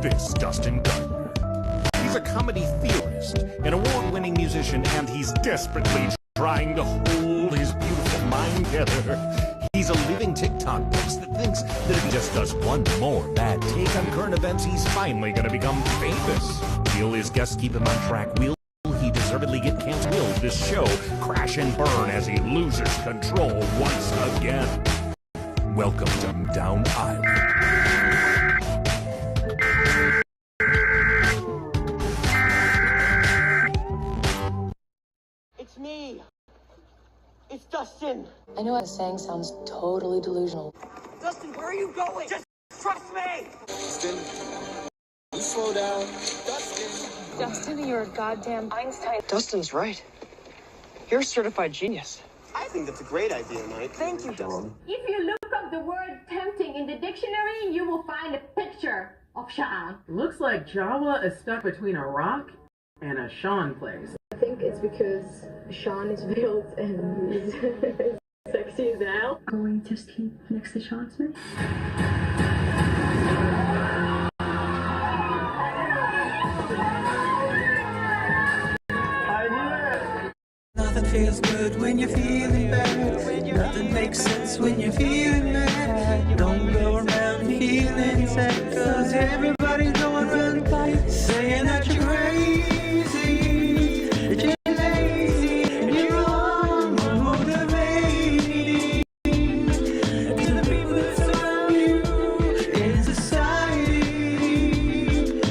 this Dustin Gardner. He's a comedy theorist, an award-winning musician, and he's desperately trying to hold his beautiful mind together. He's a living TikTok post that thinks that if he just does one more bad take on current events, he's finally gonna become famous. Will his guests keep him on track? Will he deservedly get canceled? Will this show crash and burn as he loses control once again? Welcome to Down Island. It's me. It's Dustin. I know what I'm saying sounds totally delusional. Dustin, where are you going? Just trust me. Dustin, you slow down. Dustin. Dustin, you're a goddamn Einstein. Dustin's right. You're a certified genius. I think that's a great idea, Mike. Thank you, Dustin. If you look up the word tempting in the dictionary, you will find a picture of Sean. Looks like Jawa is stuck between a rock and a Sean place. I think it's because Sean is built and he's sexy as hell. Going to sleep next to Sean Smith. Nothing feels good when you're feeling bad. Nothing makes sense when you're feeling mad. Don't go around feeling sad, cause everybody's going around saying that you're crazy, that you're lazy, and you're unmotivated. To the people that surround you in society,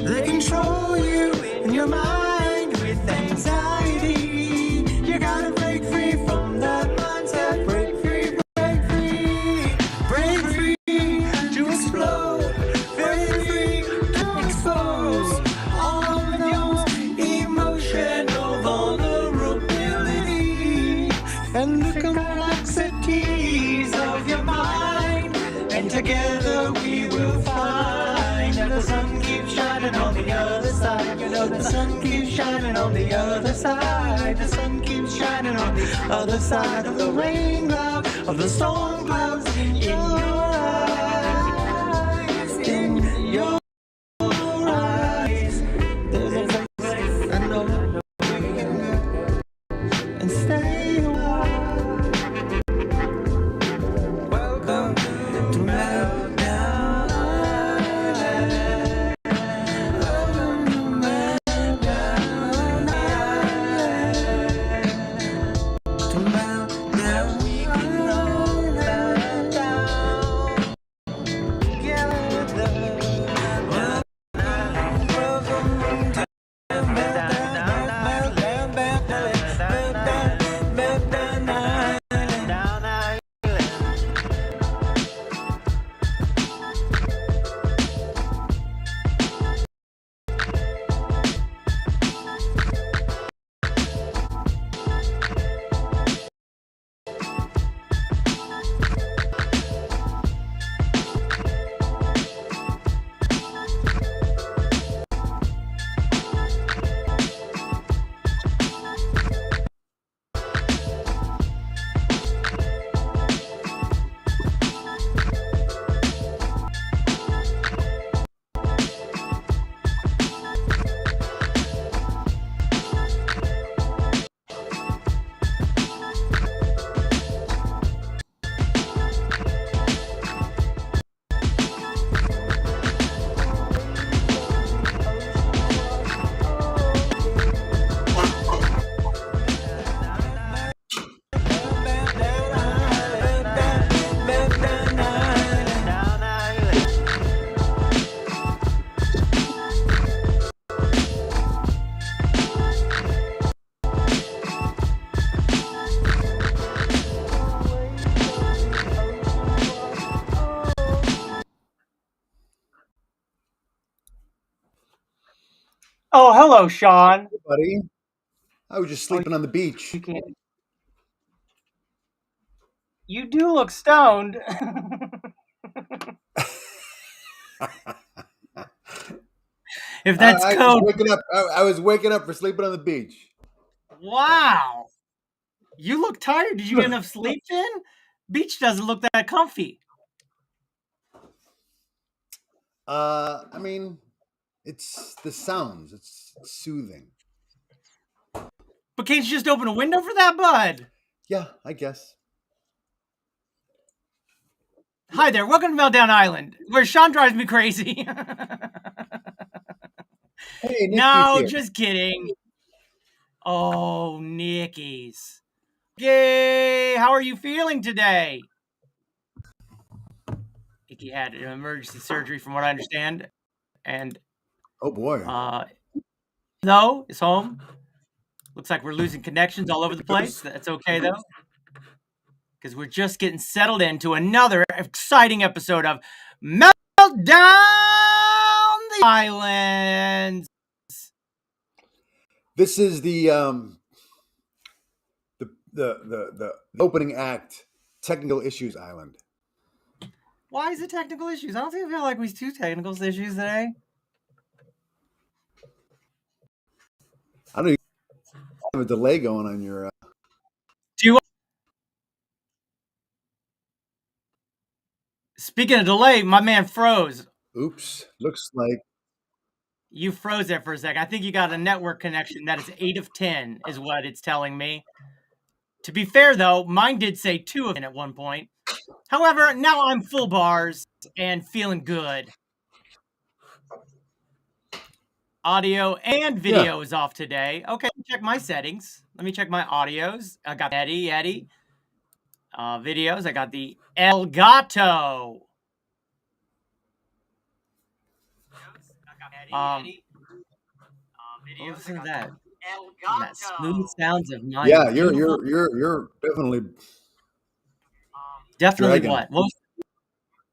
they control you in your mind with anxiety. You gotta break free from that mindset. Break free, break free, break free to explode. Break free to expose all of those emotional vulnerability and the complexities of your mind. And together we will find that the sun keeps shining on the other side. You know the sun keeps shining on the other side. The sun keeps shining on the other side of the rain cloud, of the storm clouds in your eyes, in your eyes. There's a place I know we can go and stay a while. Welcome to Meltdown Island. Welcome to Meltdown Island. To Meltdown, we can all meltdown together. Welcome to Meltdown Island. Oh, hello, Sean. Buddy, I was just sleeping on the beach. You do look stoned. If that's code. I was waking up for sleeping on the beach. Wow. You look tired. Did you get enough sleep then? Beach doesn't look that comfy. I mean, It's the sounds. It's soothing. But can't you just open a window for that, bud? Yeah, I guess. Hi there, welcome to Meltdown Island, where Sean drives me crazy. Hey, Nikki's No, here. just kidding. Oh, Nikki's. Yay! How are you feeling today? Nikki had an emergency surgery, from what I understand, and Oh boy. though is home. Looks like we're losing connections all over the place. That's okay though, because we're just getting settled into another exciting episode of Meltdown the Islands. This is the opening act, technical issues island. Why is it technical issues? I don't think I feel like we have two technical issues today. I don't even have a delay going on your. Do you? Speaking of delay, my man froze. Oops. Looks like You froze there for a sec. I think you got a network connection that is 8 of 10, is what it's telling me. To be fair, though, mine did say 2 of 10 at one point. However, now I'm full bars and feeling good. Audio and video is off today. Okay, check my settings. Let me check my audios. I got Eddie. Videos, I got the Elgato. Listen to that. That smooth sounds of mine. yeah, you're definitely dragging. What? What was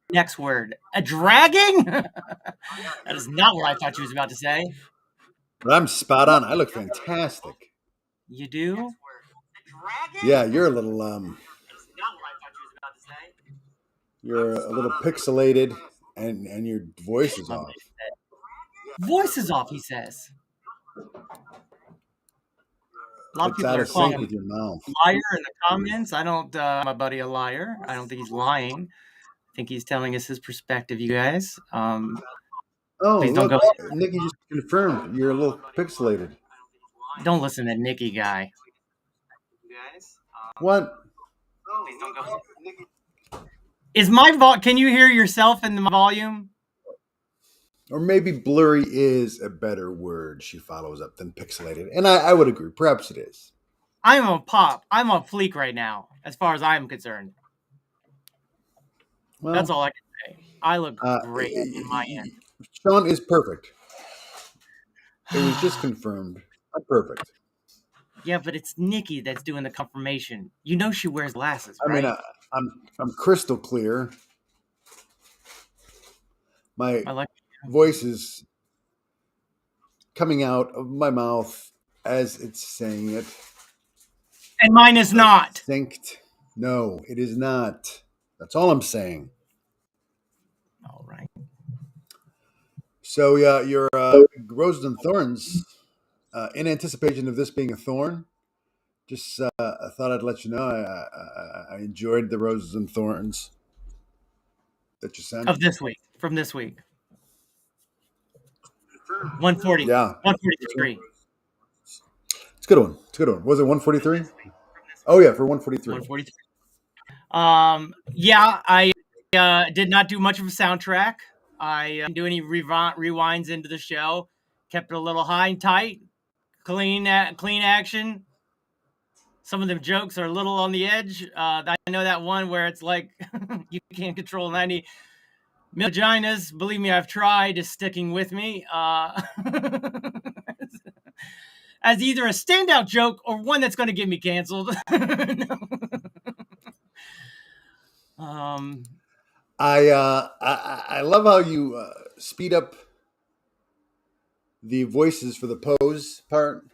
the next word? A dragging? That is not what I thought you was about to say. But I'm spot on. I look fantastic. You do? Yeah, you're a little you're a little pixelated, and your voice is off. Voice is off, he says. A lot of It's people out are of calling sync him with your mouth. liar in the comments. I don't, my buddy, a liar. I don't think he's lying. I think he's telling us his perspective, you guys. Oh, please don't look, go. Nikki just confirmed you're a little pixelated. Don't listen to that Nikki guy. What? Is my can you hear yourself in the volume? Or maybe blurry is a better word, she follows up, than pixelated. And I would agree. Perhaps it is. I'm on pop. I'm on fleek right now, as far as I'm concerned. Well, that's all I can say. I look great in my end. Sean is perfect. It was just confirmed. I'm perfect. Yeah, but it's Nikki that's doing the confirmation. You know she wears glasses, right? I mean, I'm crystal clear. My voice is coming out of my mouth as it's saying it. And mine is not. Synced. No, it is not. That's all I'm saying. All right. So your Roses and Thorns, in anticipation of this being a thorn, just I thought I'd let you know I enjoyed the Roses and Thorns that you sent. Of this week. From this week. 140. Yeah. 143. It's a good one. It's a good one. Was it 143? Oh, yeah, for 143. 143. Yeah, I did not do much of a soundtrack. I didn't do any rewinds into the show. Kept it a little high and tight. Clean action. Some of the jokes are a little on the edge. I know that one where it's like you can't control 90 vaginas. Believe me, I've tried. Is sticking with me as either a standout joke or one that's going to get me canceled. I love how you speed up the voices for the pose part.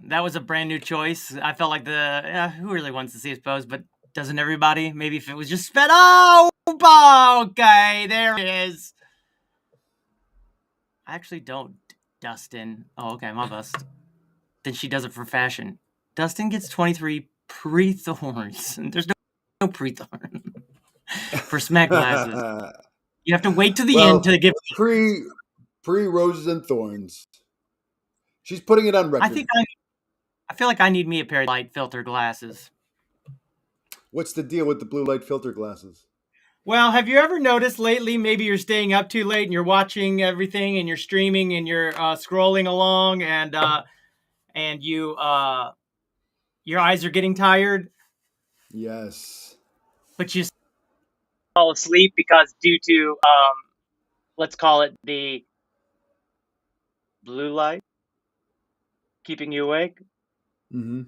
That was a brand new choice. I felt like who really wants to see his pose, but doesn't everybody? Maybe if it was just sped. Oh, okay, there it is. I actually don't. DUSTiN. Oh, okay, my bust. Then she does it for fashion. DUSTiN gets 23 pre-thorns. There's no pre-thorn for smack glasses. You have to wait to the end to give Pre-Roses and Thorns. She's putting it on record. I feel like I need me a pair of light filter glasses. What's the deal with the blue light filter glasses? Well, have you ever noticed lately, maybe you're staying up too late and you're watching everything and you're streaming and you're scrolling along and you your eyes are getting tired? Yes. But you fall asleep because due to, let's call it the blue light keeping you awake? Mm-hmm.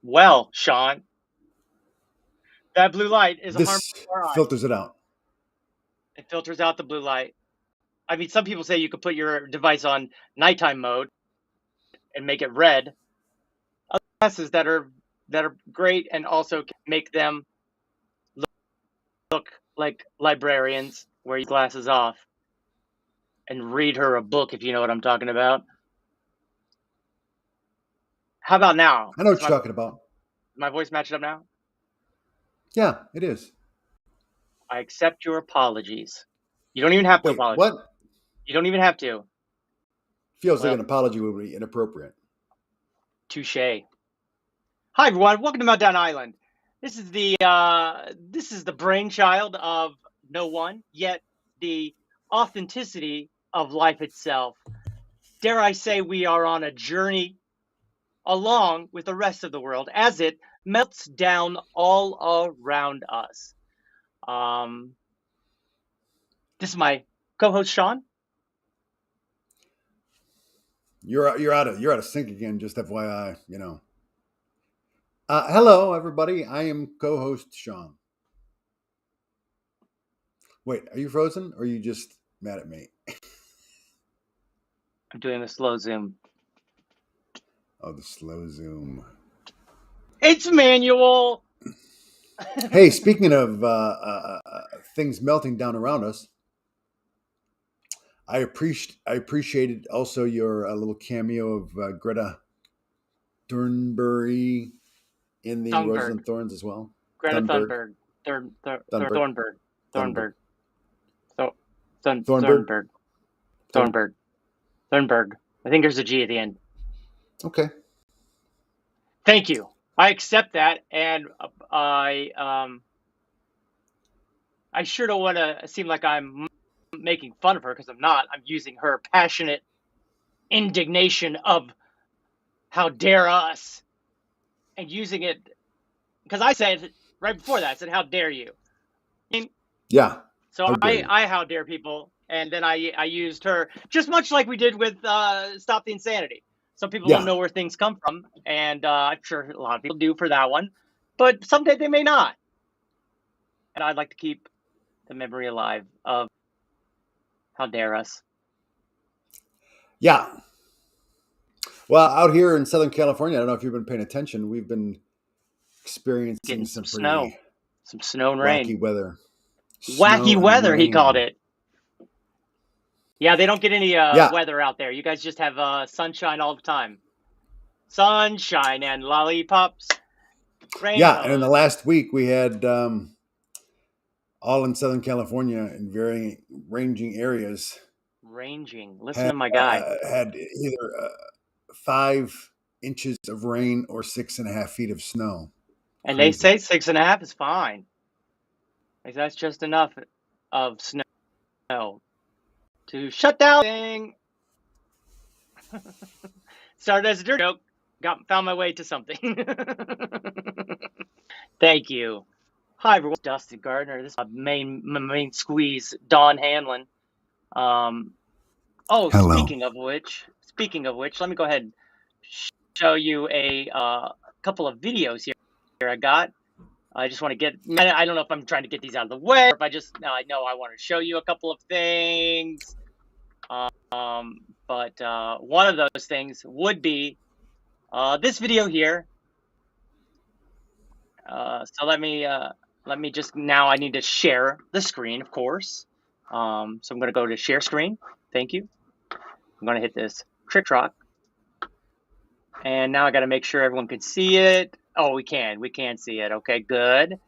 Well, Sean, that blue light is a harmful This to our eyes. filters it out. It filters out the blue light. I mean, some people say you could put your device on nighttime mode and make it red. Other glasses that are great and also can make them look like librarians, wear your glasses off and read her a book, if you know what I'm talking about. How about now? I know what you're talking about. My voice matched up now? Yeah, it is. I accept your apologies. You don't even have to apologize. What? You don't even have to. Feels like an apology would be inappropriate. Touche. Hi everyone, welcome to Meltdown Island. This is the brainchild of no one, yet the authenticity of life itself. Dare I say we are on a journey along with the rest of the world as it melts down all around us. This is my co-host Sean. You're out of sync again. Just FYI, you know. Hello, everybody. I am co-host Sean. Wait, are you frozen, or are you just mad at me? I'm doing the slow zoom. Oh, the slow zoom. It's manual. Hey, speaking of things melting down around us, I appreciated also your little cameo of Greta Thunberg in the Roses and Thorns as well. Greta Thunberg. Thunberg. I think there's a G at the end. Okay. Thank you. I accept that, and I sure don't want to seem like I'm making fun of her because I'm not. I'm using her passionate indignation of how dare us, and using it because I said right before that, I said, how dare you? Yeah. So I how dare people, and then I used her just much like we did with Stop the Insanity. Some people don't know where things come from, and I'm sure a lot of people do for that one, but someday they may not. And I'd like to keep the memory alive of how dare us. Yeah. Well, out here in Southern California, I don't know if you've been paying attention. We've been experiencing some snow, some snow and rain, wacky weather. Wacky weather, he called it. Yeah, they don't get any weather out there. You guys just have sunshine all the time. Sunshine and lollipops. Rain. Yeah, and in the last week we had all in Southern California in varying ranging areas. Listen to my guy. Had either 5 inches of rain or 6.5 feet of snow. And Crazy. They say 6.5 is fine. Like that's just enough of snow to shut down thing. Started as a dirt joke, found my way to something. Thank you. Hi everyone, Dustin Gardner. This is my main squeeze, Don Hanlon. Hello. Speaking of which, let me go ahead and show you a couple of videos here I got. I just want to get, I don't know if I'm trying to get these out of the way, or if I know I want to show you a couple of things. But one of those things would be this video here. So let me just, now I need to share the screen, of course. So I'm going to go to share screen. Thank you. I'm going to hit this trick rock. And now I got to make sure everyone can see it. Oh, we can see it. Okay, good.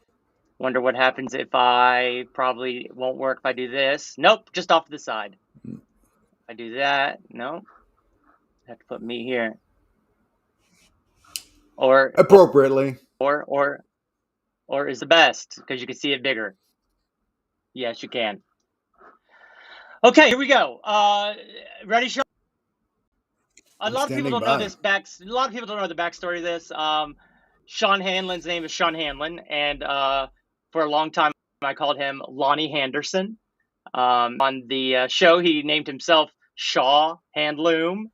Wonder what happens if probably won't work if I do this. Nope, just off to the side. I do that. No. I have to put me here. Or Appropriately. Or is the best because you can see it bigger. Yes, you can. Okay, here we go. Ready, Sean? A lot of people don't know this A lot of people don't know the backstory of this. Sean Hanlon's name is Sean Hanlon, and for a long time I called him Lonnie Henderson. On the show, he named himself Shaw Handloom.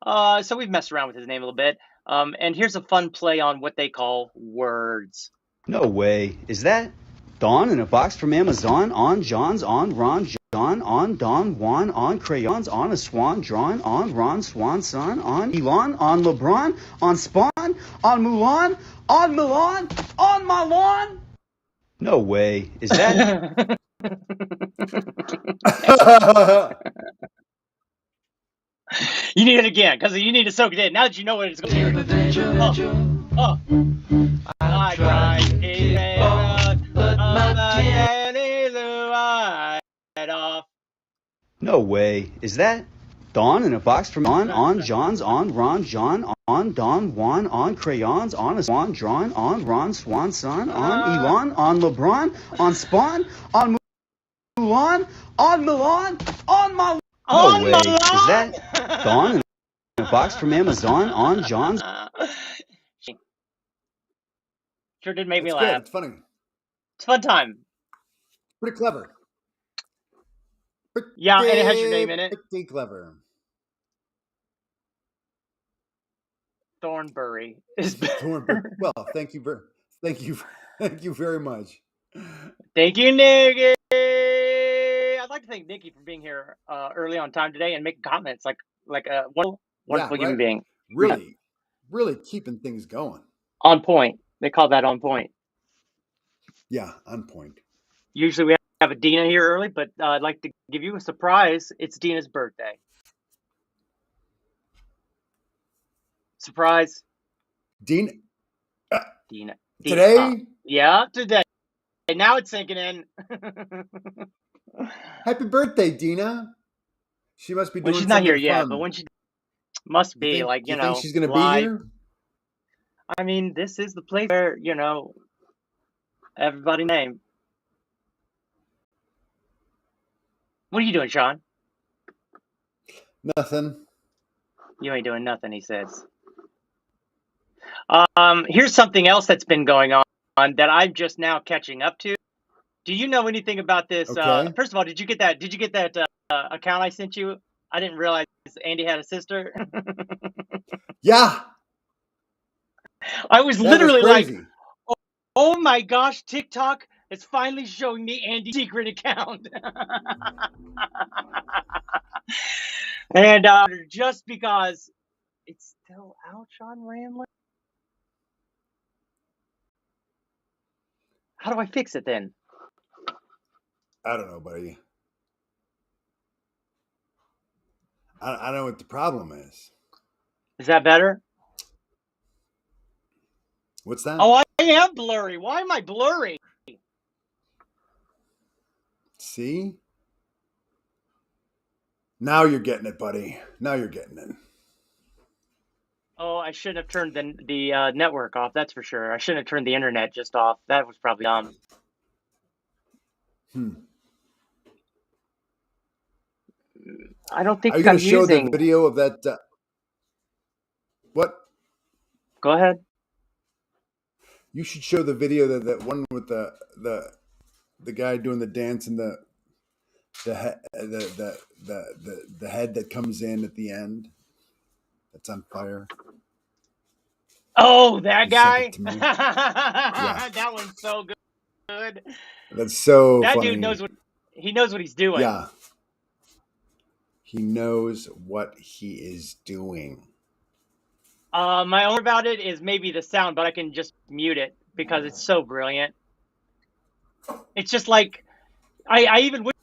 So we've messed around with his name a little bit. And here's a fun play on what they call words. No way. Is that Dawn in a box from Amazon? On John's, on Ron, John, on Don, Juan, on crayons, on a swan, drawn, on Ron, swan, son, on Elon, on LeBron, on Spawn, on Mulan, on Milan, on my lawn? No way. Is that... You need it again, because you need to soak it in. Now that you know what it's going to be. I tried off. No way. Is that Dawn in a box from on John's, on Ron, John, on Don, Juan, on crayons, on a swan, drawn, on Ron, swan, son, on Elon, on LeBron, on Spawn, on Mulan, on Milan, on my... No way. Is that Dawn in a box from Amazon on John's? Sure did make me laugh. Good. It's funny. It's a fun time. Pretty clever. Yeah, and it has your name in it. Pretty clever. Thornbury. Well, thank you very much. Thank you, Nikki. I'd like to thank Nikki for being here early on time today and making comments like a wonderful human being. Really keeping things going. On point. They call that on point. Yeah, on point. Usually we have a Dina here early, but I'd like to give you a surprise. It's Dina's birthday. Surprise. Dina. Today? Yeah, today. And now it's sinking in. Happy birthday, Dina. She must be doing she's not here yet, fun. but when she must be, you think she's going to be here? I mean, this is the place where, everybody name. What are you doing, Sean? Nothing. You ain't doing nothing, he says. Here's something else that's been going on that I'm just now catching up to. Do you know anything about this? Okay. First of all, did you get that account I sent you? I didn't realize Andy had a sister. Yeah. I was literally like, oh my gosh, TikTok is finally showing me Andy's secret account. And just because it's still out, Sean Ramlin. How do I fix it then? I don't know, buddy. I don't know what the problem is. Is that better? What's that? Oh, I am blurry. Why am I blurry? See? Now you're getting it, buddy. Now you're getting it. Oh, I shouldn't have turned the network off. That's for sure. I shouldn't have turned the internet just off. That was probably dumb. I don't think I'm going to show the video of that. What? Go ahead. You should show the video that one with the guy doing the dance and the head that comes in at the end. That's on fire. Oh, that guy? Yeah. That one's so good. That's so that funny. Dude knows what he's doing. Yeah. He knows what he is doing. My own about it is maybe the sound, but I can just mute it because it's so brilliant. It's just like I even went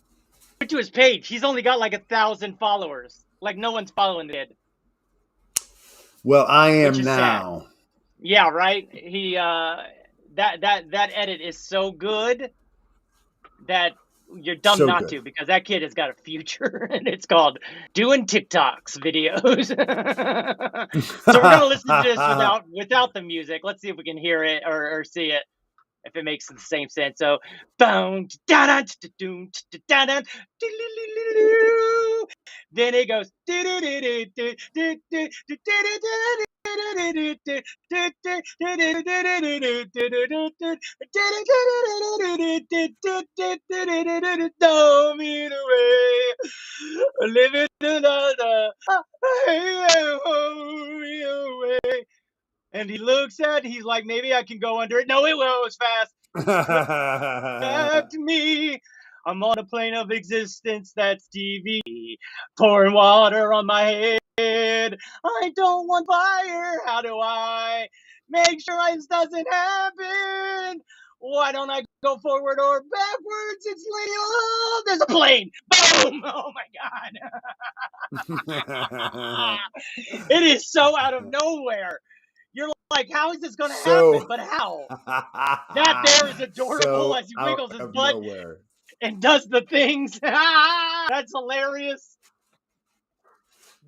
to his page. He's only got like 1,000 followers. Like no one's following it. Well, I am now. Sad. Yeah, right. He that edit is so good that you're dumb So not good. to, because that kid has got a future, and it's called doing TikToks videos. So we're gonna listen to this without the music. Let's see if we can hear it or see it, if it makes the same sense. So, boom, then it goes. Throw me away, living another. Away. And he looks at, he's like, maybe I can go under it. No, it was fast. Back to me. I'm on a plane of existence that's TV. Pouring water on my head. I don't want fire. How do I make sure this doesn't happen? Why don't I go forward or backwards? It's leaning. Oh, there's a plane. Boom. Oh my God. It is so out of nowhere. You're like, how is this going to happen? But how? That there is adorable as he wiggles his butt and does the things. That's hilarious.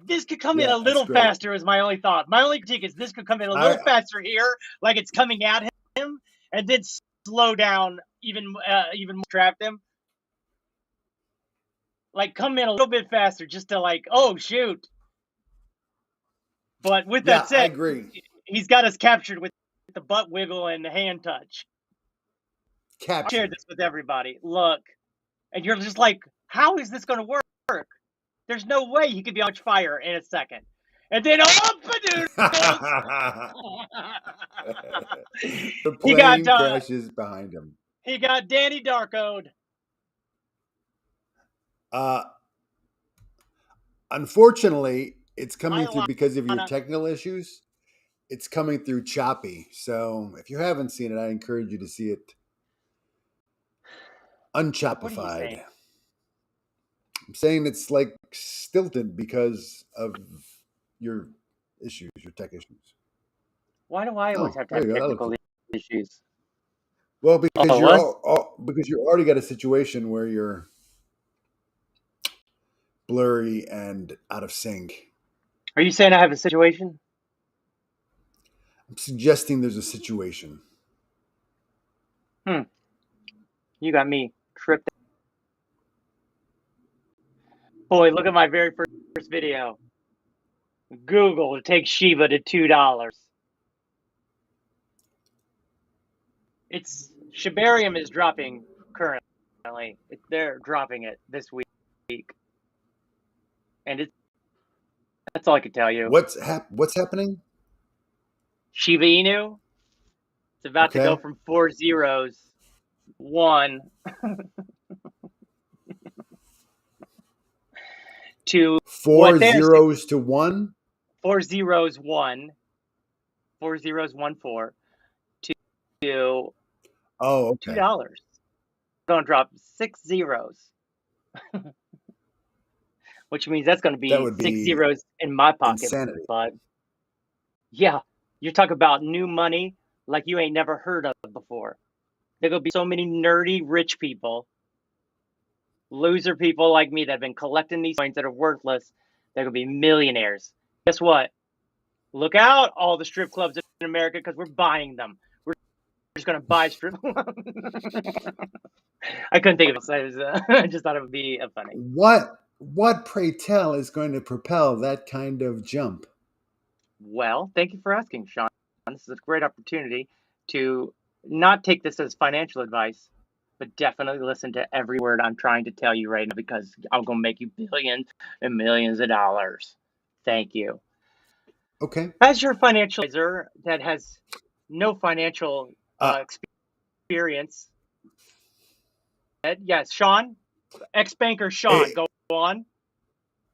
This could come in a little faster is my only thought. My only critique is this could come in a little faster here, like it's coming at him, and then slow down even more, trap him. Like, come in a little bit faster just to, like, oh, shoot. But with that said, I agree. He's got us captured with the butt wiggle and the hand touch. I shared this with everybody. Look. And you're just like, how is this going to work? There's no way he could be on fire in a second. And then, the plane crashes behind him. He got Danny Darko'd. Unfortunately, it's coming through because of your technical issues. It's coming through choppy. So if you haven't seen it, I encourage you to see it unchoppified. I'm saying it's like stilted because of your issues, your tech issues. Why do I always have to have technical issues? Well, because because you already got a situation where you're blurry and out of sync. Are you saying I have a situation? I'm suggesting there's a situation. You got me tripped. Boy, look at my very first video. Google to take Shiba to $2. It's Shibarium is dropping currently. They're dropping it this week, and that's all I can tell you. What's happening? Shiba Inu. It's about to go from 4 zeros, 1 to 4 zeros to 1. 4 zeros 1. 4 zeros 1 4 to $2. Going to drop 6 zeros, which means that's going to be 6 zeros in my pocket. Insanity. But yeah, you're talking about new money like you ain't never heard of before. There going to be so many nerdy rich people, loser people like me that have been collecting these coins that are worthless. They're going to be millionaires. Guess what? Look out, all the strip clubs in America, because we're buying them. We're just going to buy strip clubs. I couldn't think of it. I just thought it would be funny. What, pray tell, is going to propel that kind of jump? Well, thank you for asking, Sean. This is a great opportunity to not take this as financial advice, but definitely listen to every word I'm trying to tell you right now, because I'm going to make you billions and millions of dollars. Thank you. Okay. As your financial advisor that has no financial experience, yes, Sean, ex-banker Sean, go on.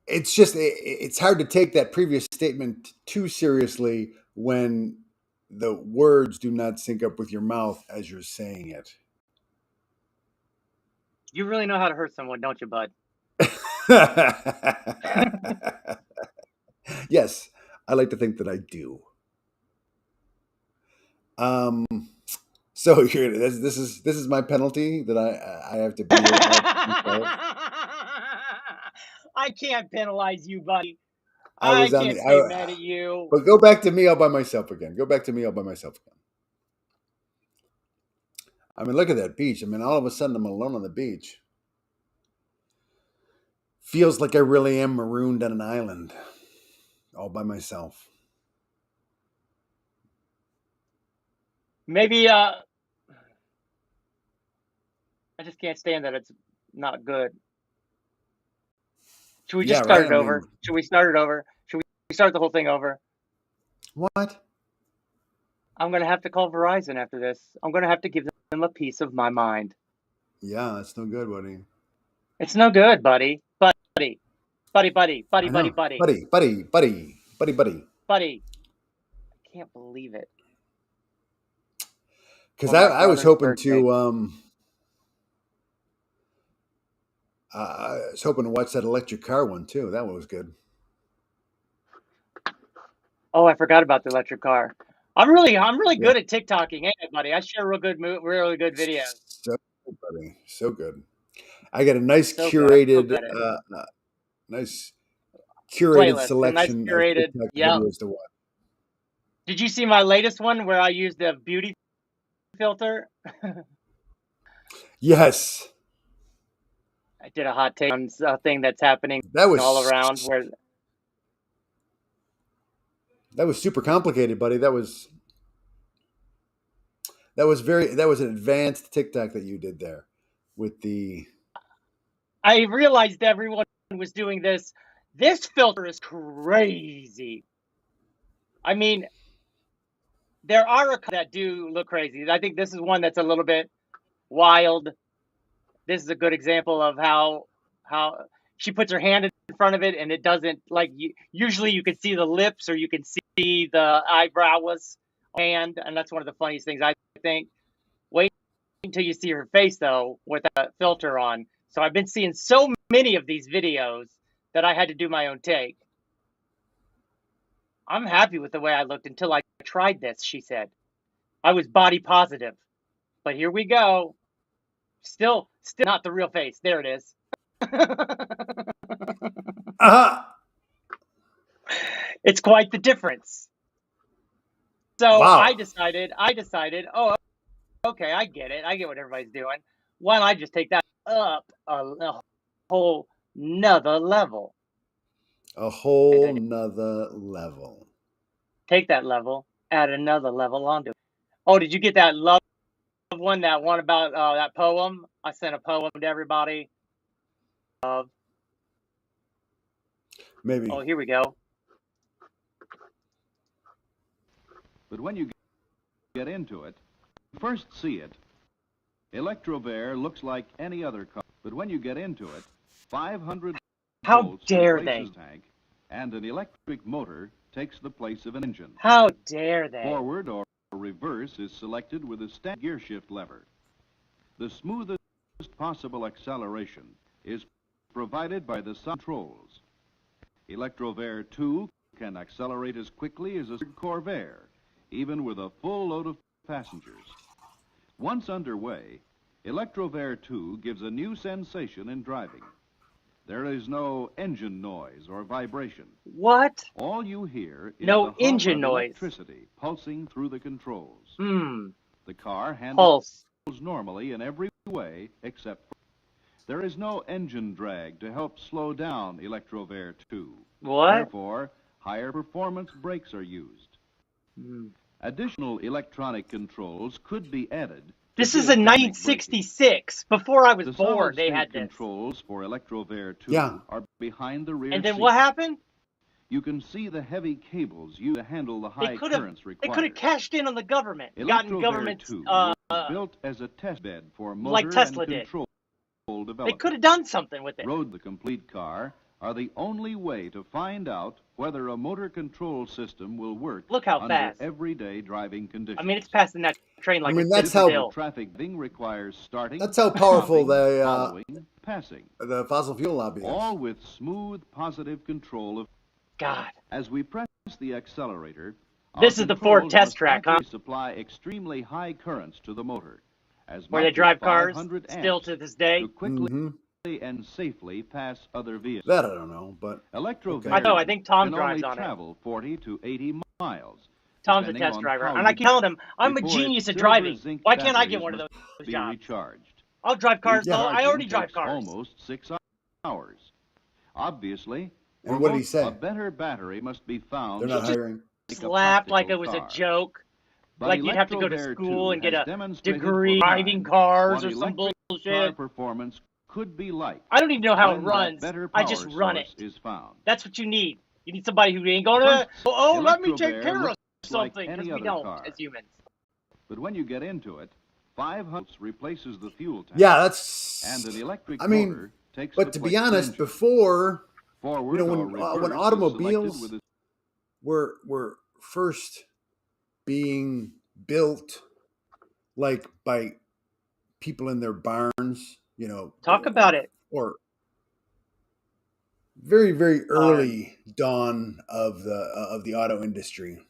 It's just, it's hard to take that previous statement too seriously when the words do not sync up with your mouth as you're saying it. You really know how to hurt someone, don't you, bud? Yes, I like to think that I do. So this is my penalty that I have to be here. I can't penalize you, buddy. I I can't stay mad at you. But go back to me all by myself again. Go back to me all by myself again. I mean, look at that beach. I mean, all of a sudden I'm alone on the beach. Feels like I really am marooned on an island all by myself. Maybe I just can't stand that it's not good. Should we just start it over? Should we start it over? Should we start the whole thing over? What? I'm going to have to call Verizon after this. I'm going to have to give them a piece of my mind. Yeah, it's no good, buddy. It's no good, buddy. Buddy. Buddy. I can't believe it. Because I was hoping to I was hoping to watch that electric car one too. That one was good. Oh, I forgot about the electric car. I'm really good at TikToking, ain't it, buddy? I share really good videos. So good, buddy. So good. I got a nice curated playlist, selection of videos to watch. Did you see my latest one where I used the beauty filter? Yes. I did a hot take on a thing that's happening all around. That was super complicated, buddy. That was an advanced TikTok that you did there with the. I realized everyone was doing this. This filter is crazy. I mean, there are that do look crazy. I think this is one that's a little bit wild. This is a good example of how she puts her hand in front of it and it doesn't usually you can see the lips or you can see the eyebrows hand, and that's one of the funniest things I think. Wait until you see her face though with that filter on. So I've been seeing so many of these videos that I had to do my own take. I'm happy with the way I looked until I tried this, she said. I was body positive. But here we go. Still not the real face. There it is. It's quite the difference. So wow. I decided, oh, okay, I get it. I get what everybody's doing. Why don't I just take that up a whole nother level? A whole nother level. Take that level, add another level onto it. Oh, did you get that love one? That one about that poem? I sent a poem to everybody. Maybe. Oh, here we go. But when you get into it, first see it. Electrovare looks like any other car, but when you get into it, 500 How volts dare replaces they? Tank, and an electric motor takes the place of an engine. How dare they? Forward or reverse is selected with a standard gear shift lever. The smoothest possible acceleration is provided by the controls. Electrovare 2 can accelerate as quickly as a Corvair, even with a full load of passengers. Once underway, Electrovare 2 gives a new sensation in driving. There is no engine noise or vibration. What? All you hear is no the hum engine of noise. Electricity pulsing through the controls. The car handles Pulse. normally in every way except for. There is no engine drag to help slow down Electrovare 2. What? Therefore, higher performance brakes are used. Additional electronic controls could be added. This is a 1966. Before I was born, they had this. Controls for Electrovare 2 are behind the rear And then seat. what happened? You can see the heavy cables used to handle the high currents required. They could have cashed in on the government. Gotten government 2 was built as a test bed for motor like Tesla and control development. They could have done something with it. Road the complete car are the only way to find out whether a motor control system will work. Look how under fast. everyday driving conditions. I mean, it's passing that train like that's how traffic being requires starting. That's how powerful following, passing. The fossil fuel lobby is. All with smooth, positive control of. God. As we press the accelerator, This is the Ford test track, huh? Supply extremely high currents to the motor, as where much they drive as cars 500 still amps to this day. to quickly and safely pass other vehicles. That I don't know, but I think Tom can drives only on travel 40 to 80 miles. Tom's a test driver, and I keep telling him I'm a genius at driving. Why can't I get one of those jobs? Recharged. I'll drive cars. Recharging I already drive takes cars. Almost 6 hours. Obviously, and what did he say? A better battery must be found. They're not hiring. Slapped like it was a joke. Like you'd have to go to school and get a degree driving cars or some bullshit. Car performance could be like. I don't even know how it runs. I just run it. That's what you need. You need somebody who ain't gonna. Let me take care of something, because we don't as humans. But when you get into it, 500 replaces the fuel tank. Yeah, that's. And an electric motor takes. But to be honest, before forward, when automobiles were first being built, like by people in their barns, talk about it, or very, very early dawn of the auto industry,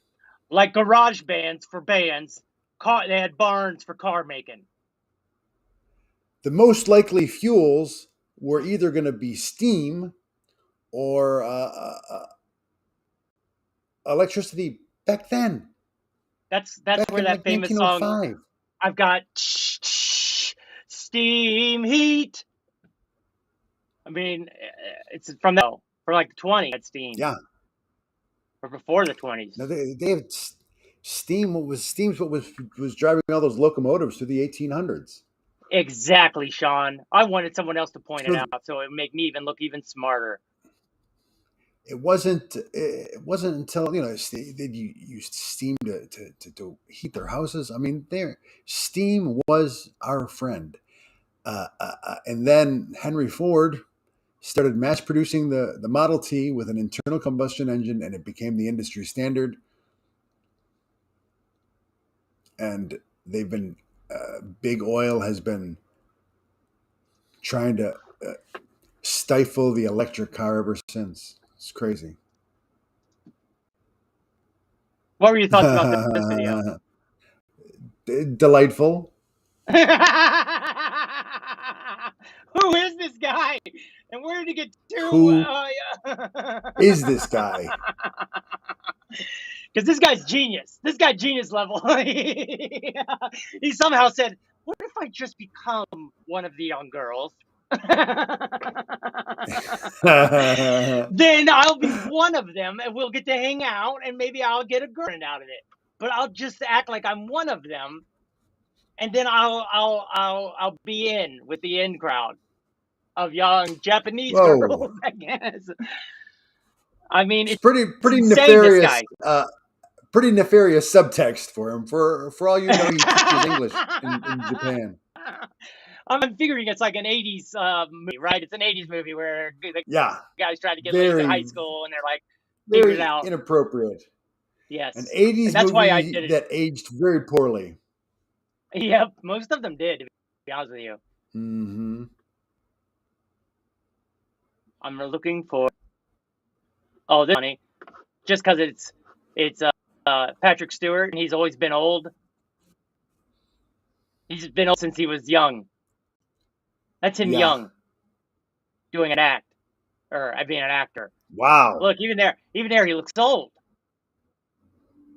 like garage bands for bands. They had barns for car making. The most likely fuels were either going to be steam or electricity back then. That's where that famous song, I've got steam heat. I mean, it's from like the 20s. That's steam. Yeah. Or before the 20s. No, they had steam. What was driving all those locomotives through the 1800s. Exactly, Sean. I wanted someone else to point it out, so it would make me look even smarter. It wasn't until they used steam to heat their houses. I mean, steam was our friend, and then Henry Ford started mass producing the Model T with an internal combustion engine, and it became the industry standard. And they've been Big Oil has been trying to stifle the electric car ever since. It's crazy. What were your thoughts about this video? Delightful. Who is this guy? And where did he get to? Who is this guy? Because this guy's genius. This guy genius level. He somehow said, what if I just become one of the young girls? Then I'll be one of them, and we'll get to hang out, and maybe I'll get a girlfriend out of it. But I'll just act like I'm one of them, and then I'll be in with the in crowd of young Japanese girls, I guess. I mean, it's pretty nefarious. Pretty nefarious subtext for him. For all you know, he teaches English in Japan. I'm figuring it's like an 80s movie, right? It's an 80s movie where the guys try to get laid in high school, and they're like, figure it out. Inappropriate. Yes. An 80s that's movie why I did it. That aged very poorly. Yep, most of them did, to be honest with you. Mm-hmm. I'm looking for... Oh, this is funny. Just because it's Patrick Stewart, and he's always been old. He's been old since he was young. That's him young, doing an act, or being an actor. Wow! Look, even there, he looks old.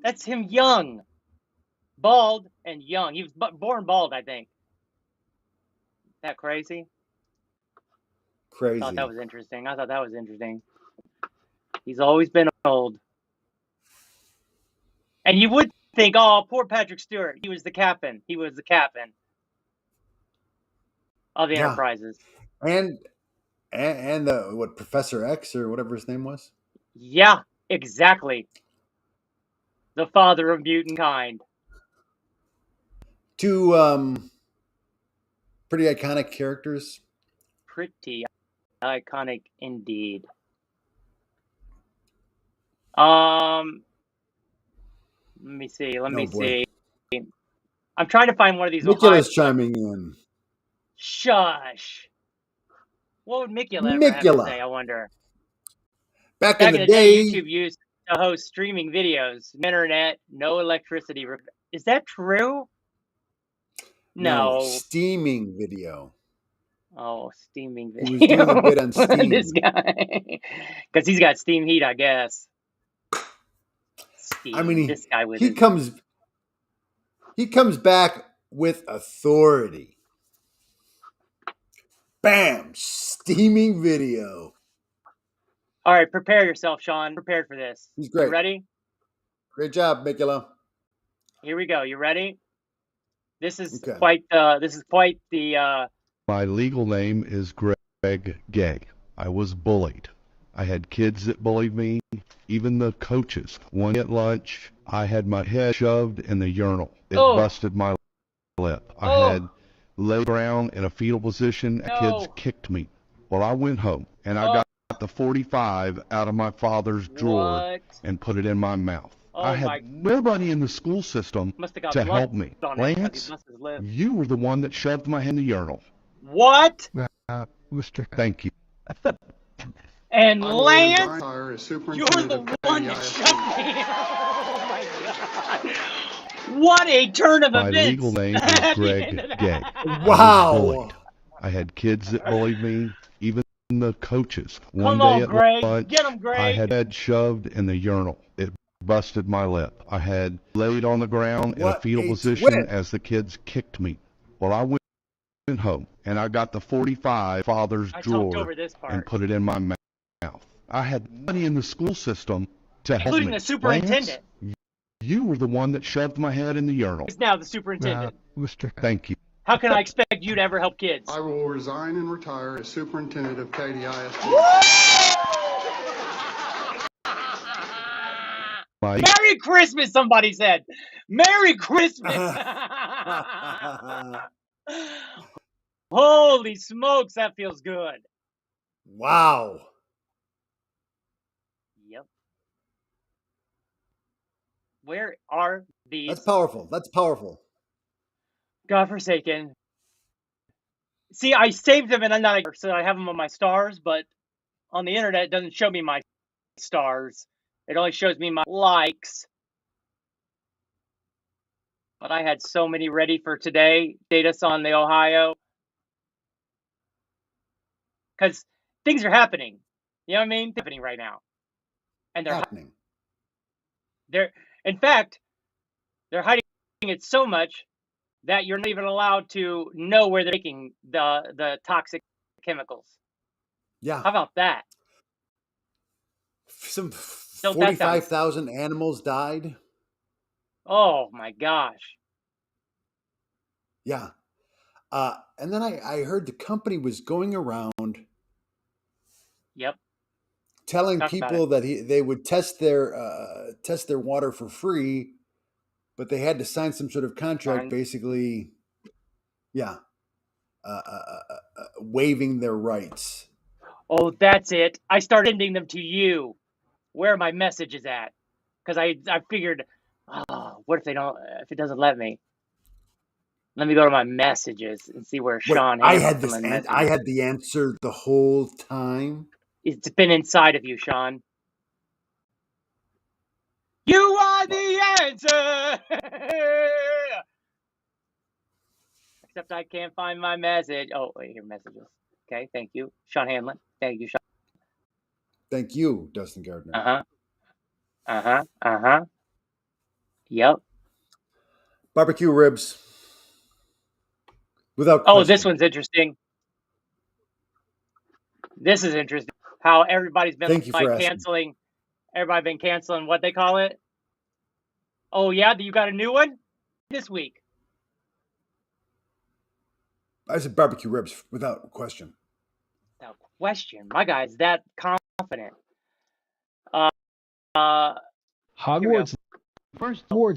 That's him young, bald and young. He was born bald, I think. Is that crazy? Crazy. I thought that was interesting. He's always been old. And you would think, oh, poor Patrick Stewart. He was the captain. Of the Enterprises. And the Professor X or whatever his name was? Yeah, exactly. The father of mutant kind. Two pretty iconic characters. Pretty iconic indeed. Let me see. I'm trying to find one of these. Micula's chiming in. Shush. What would Micula ever have to say, I wonder? Back in the day, YouTube used to host streaming videos. Internet, no electricity. Is that true? No. Steaming video. Oh, steaming He video. was doing a bit on Steam. This guy. Because he's got steam heat, I guess. Steam. I mean, this guy with he comes back with authority. Bam! Steaming video. All right, prepare yourself, Sean. Prepared for this. He's great. You ready? Great job, Mikula. Here we go. You ready? This is Okay. quite the My legal name is Greg Gegg. I was bullied. I had kids that bullied me, even the coaches. One day at lunch, I had my head shoved in the urinal. It busted my lip. I had laid around in a fetal position. Kids kicked me. Well, I went home, and I got the 45 out of my father's drawer and put it in my mouth. I had nobody in the school system to help me. Lance, you were the one that shoved my head in the urinal. What? Thank you. And Lance, you're the one that shoved me. Oh my God. What a turn of events. My legal name is Greg Gegg. Wow. I was bullied. I had kids that bullied me, even the coaches. One Come on, day at Greg. lunch, Get him, Greg. I had head shoved in the urinal. It busted my lip. I had laid on the ground in a fetal position as the kids kicked me. Well, I went home, and I got the 45 father's drawer and put it in my mouth. I had nobody in the school system to help me. Including the superintendent. Lance, you were the one that shoved my head in the urinal. He's now the superintendent. Thank you. How can I expect you to ever help kids? I will resign and retire as superintendent of KDIS. Merry Christmas, somebody said. Merry Christmas. Holy smokes, that feels good. Wow. Yep. Where are these? That's powerful. That's powerful. Godforsaken. See, I saved them and I'm not so I have them on my stars, but on the internet it doesn't show me my stars. It only shows me my likes. But I had so many ready for today. Datus on the Ohio. Because things are happening. You know what I mean? They're happening right now. And they're happening. In fact, they're hiding it so much that you're not even allowed to know where they're making the toxic chemicals. Yeah. How about that? Some 45,000 animals died. Oh my gosh. Yeah. And then I heard the company was going around telling people that they would test their water for free, but they had to sign some sort of contract, basically, waiving their rights. Oh, that's it. I started sending them to you. Where are my messages at? Because I figured, what if if it doesn't let me? Let me go to my messages and see where Sean I had the answer the whole time. It's been inside of you, Sean. You are the answer. Except I can't find my message. Oh, wait, here, messages. Okay, thank you. Sean Hanlon. Thank you, Sean. Thank you, Dustin Gardner. Yep. Barbecue ribs. Without question. This one's interesting. This is interesting. How everybody's been canceling. Everybody's been canceling what they call it. Oh, yeah? You got a new one? This week. I said barbecue ribs, without question. Without question. My guy's that confident. Hogwarts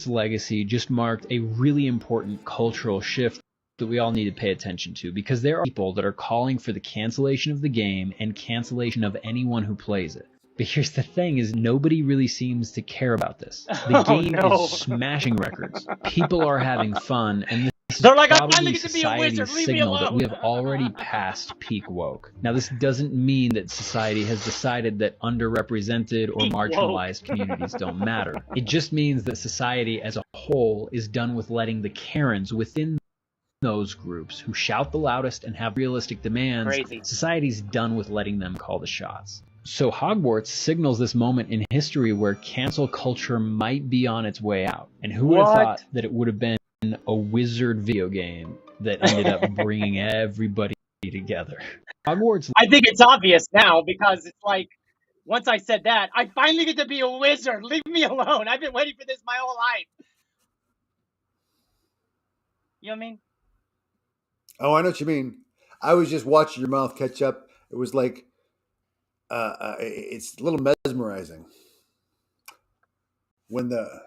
Legacy just marked a really important cultural shift that we all need to pay attention to, because there are people that are calling for the cancellation of the game and cancellation of anyone who plays it. But here's the thing is nobody really seems to care about this. The game is smashing records. People are having fun, and is They're like, I probably finally get to be a wizard. society's Leave me signal that alone. we have already passed peak woke. Now, this doesn't mean that society has decided that underrepresented or Peak marginalized communities don't matter. It just means that society as a whole is done with letting the Karens within those groups who shout the loudest and have realistic demands. Crazy. Society's done with letting them call the shots. So Hogwarts signals this moment in history where cancel culture might be on its way out. And who would have thought that it would have been a wizard video game that ended up bringing everybody together? Hogwarts. I think it's obvious now because it's like, once I said that, I finally get to be a wizard. Leave me alone. I've been waiting for this my whole life. You know what I mean? Oh, I know what you mean. I was just watching your mouth catch up. It was like, it's a little mesmerizing when the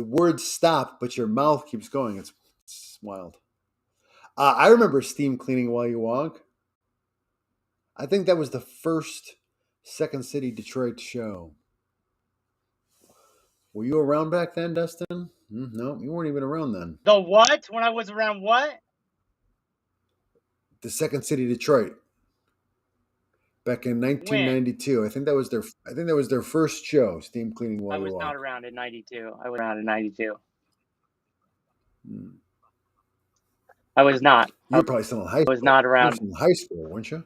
words stop, but your mouth keeps going. It's wild. I remember steam cleaning while you walk. I think that was the first Second City Detroit show. Were you around back then, Dustin? No, you weren't even around then. The what? When I was around what? The Second City Detroit. Back in 1992. I think that was their first show, steam cleaning while you walk. I was not around in 92. I was around in 92. I was not. You were probably still in high school. I was not around. You were in high school, weren't you?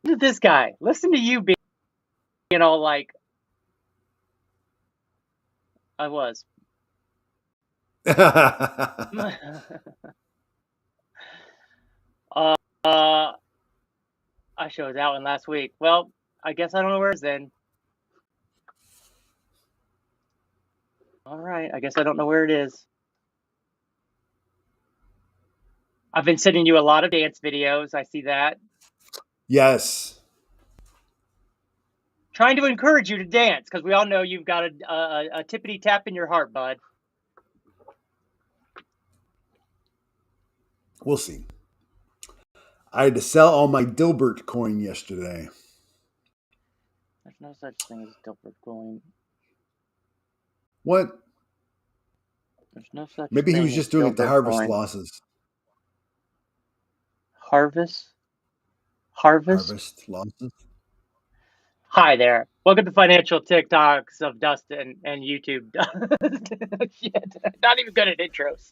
Look at this guy. Listen to you being all like, I was. I showed that one last week. Well, I guess I don't know where it's then. All right, I guess I don't know where it is. I've been sending you a lot of dance videos. I see that. Yes. Trying to encourage you to dance because we all know you've got a tippity tap in your heart, bud. We'll see. I had to sell all my Dilbert coin yesterday. There's no such thing as Dilbert coin. What? There's no such Maybe thing he was just doing it to harvest losses. Harvest losses. Hi there. Welcome to Financial TikToks of DUSTiN and YouTube. Shit. Not even good at intros.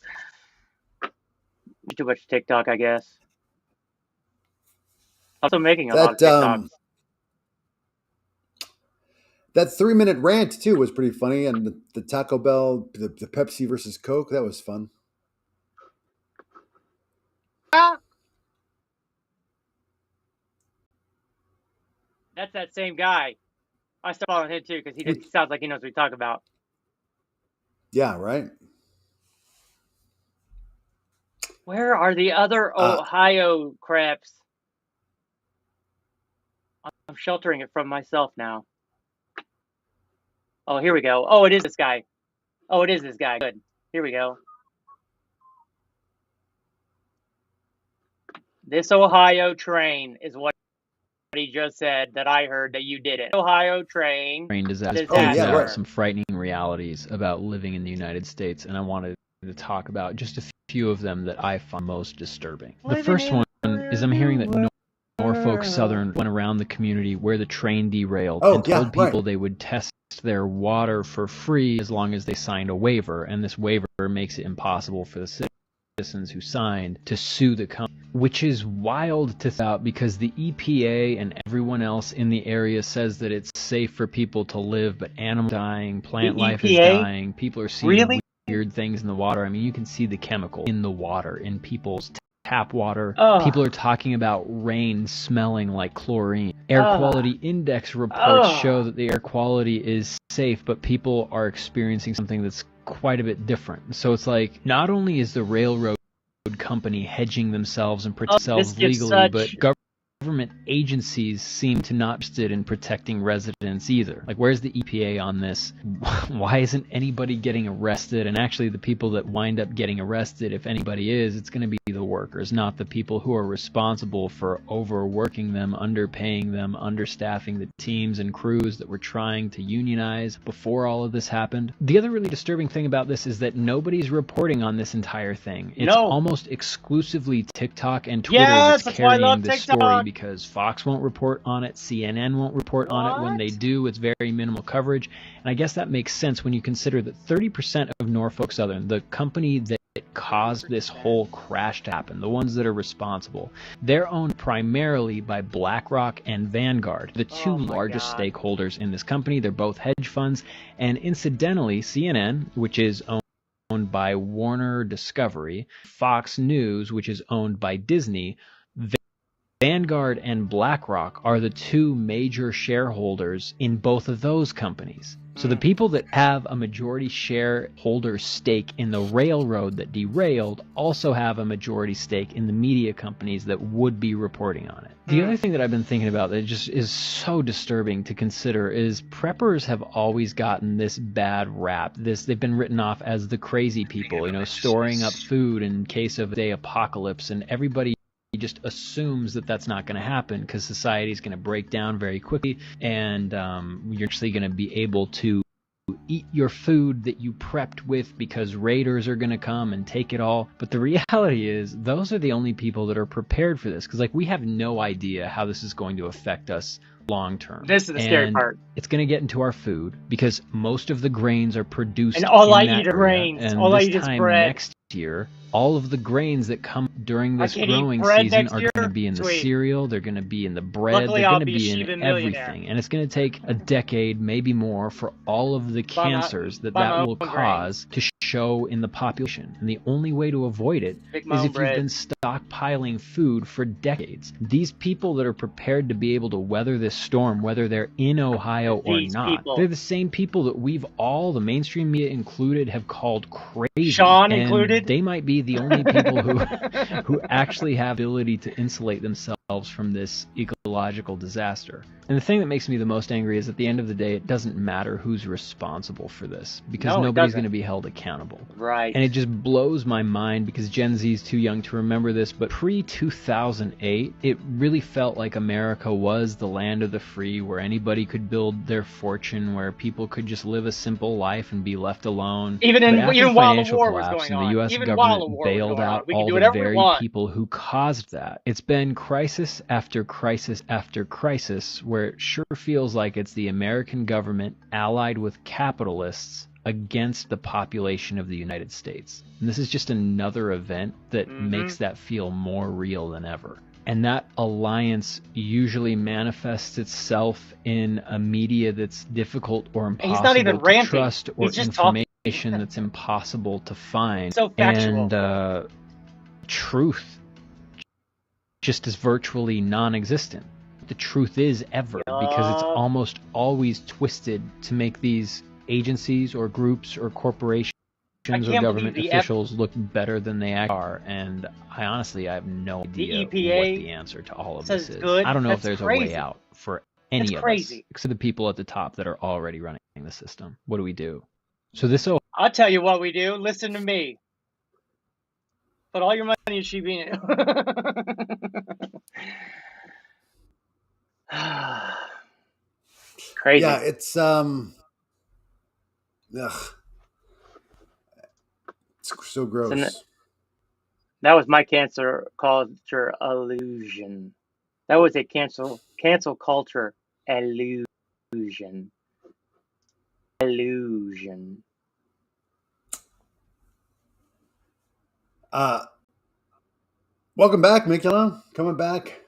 Too much TikTok, I guess. Also making a lot of TikToks. That 3-minute rant too was pretty funny, and the Taco Bell, the Pepsi versus Coke, that was fun. That's that same guy. I started following him too because he sounds like he knows what we talk about. Yeah, right. Where are the other Ohio craps? I'm sheltering it from myself now. Oh, here we go. Oh, it is this guy. Oh, it is this guy. Good. Here we go. This Ohio train is what he just said that I heard that you did it. Ohio train disaster. Oh, yeah, right. Some frightening realities about living in the United States, and I wanted to talk about just a few of them that I find most disturbing. The first one is I'm hearing that Norfolk Southern went around the community where the train derailed and told people they would test their water for free as long as they signed a waiver, and this waiver makes it impossible for the citizens who signed to sue the company, which is wild to thought because the EPA and everyone else in the area says that it's safe for people to live, but animals are dying, plant life is dying, people are seeing weird things in the water. I mean, you can see the chemical in the water, in people's tap water. People are talking about rain smelling like chlorine. Air quality index reports show that the air quality is safe, but people are experiencing something that's quite a bit different. So it's like, not only is the railroad company hedging themselves and protecting themselves legally, but government agencies seem to not be interested in protecting residents either. Like, where's the EPA on this? Why isn't anybody getting arrested? And actually, the people that wind up getting arrested, if anybody is, it's going to be the workers, not the people who are responsible for overworking them, underpaying them, understaffing the teams and crews that were trying to unionize before all of this happened. The other really disturbing thing about this is that nobody's reporting on this entire thing. It's almost exclusively TikTok and Twitter that's carrying this story, because Fox won't report on it, CNN won't report on it. When they do, it's very minimal coverage. And I guess that makes sense when you consider that 30% of Norfolk Southern, the company that caused this whole crash to happen, the ones that are responsible, they're owned primarily by BlackRock and Vanguard, the two largest stakeholders in this company. They're both hedge funds. And incidentally, CNN, which is owned by Warner Discovery, Fox News, which is owned by Disney, Vanguard and BlackRock are the two major shareholders in both of those companies. So the people that have a majority shareholder stake in the railroad that derailed also have a majority stake in the media companies that would be reporting on it. The other thing that I've been thinking about that just is so disturbing to consider is preppers have always gotten this bad rap. They've been written off as the crazy people, storing up food in case of a apocalypse, and everybody just assumes that that's not going to happen because society is going to break down very quickly, and you're actually going to be able to eat your food that you prepped with because raiders are going to come and take it all. But the reality is those are the only people that are prepared for this, because we have no idea how this is going to affect us long term. This is the scary part. It's going to get into our food because most of the grains are produced and all in I that eat are area. grains. And all I this eat is time bread. Next year, all of the grains that come during this I can growing eat bread season next are year? going to be in the Sweet. cereal, they're going to be in the bread, Luckily, they're I'll going to be be a in Shiva millionaire. everything. And it's going to take a decade, maybe more, for all of the Buy my- cancers that buy my will own cause to show in the population. And the only way to avoid it Make my is own if bread. you've been stockpiling food for decades. These people that are prepared to be able to weather this storm, whether they're in Ohio or These not, people. they're the same people that we've all, the mainstream media included, have called crazy. Sean And included? they might be the only people who actually have the ability to insulate themselves from this ecological disaster. And the thing that makes me the most angry is at the end of the day, it doesn't matter who's responsible for this, because No, it nobody's doesn't. going to be held accountable. Right. And it just blows my mind because Gen Z is too young to remember this, but pre-2008, it really felt like America was the land of the free, where anybody could build their fortune, where people could just live a simple life and be left alone. Even But after while the financial war was collapse going and on. the U.S. Even while the government war was bailed going on. out We can all do the whatever we very want. people who caused that, it's been crisis after crisis after crisis, where it sure feels like it's the American government allied with capitalists against the population of the United States. And this is just another event that makes that feel more real than ever. And that alliance usually manifests itself in a media that's difficult or He's not impossible even to ranting. trust, or He's just talking. information that's impossible to find. So factual. And truth just is virtually non-existent. The truth is ever, because it's almost always twisted to make these agencies or groups or corporations or government officials look better than they actually are. And I honestly have no idea what the answer to all of this is. Good. I don't know if That's there's crazy. a way out for any That's of crazy. us, except the people at the top that are already running the system. What do we do? So this I'll tell you what we do. Listen to me. Put all your money in Shibina. Crazy. Yeah, it's ugh. It's so gross. That was my cancel culture illusion. That was a cancel culture illusion. Illusion. Welcome back, Mikelon. Coming back.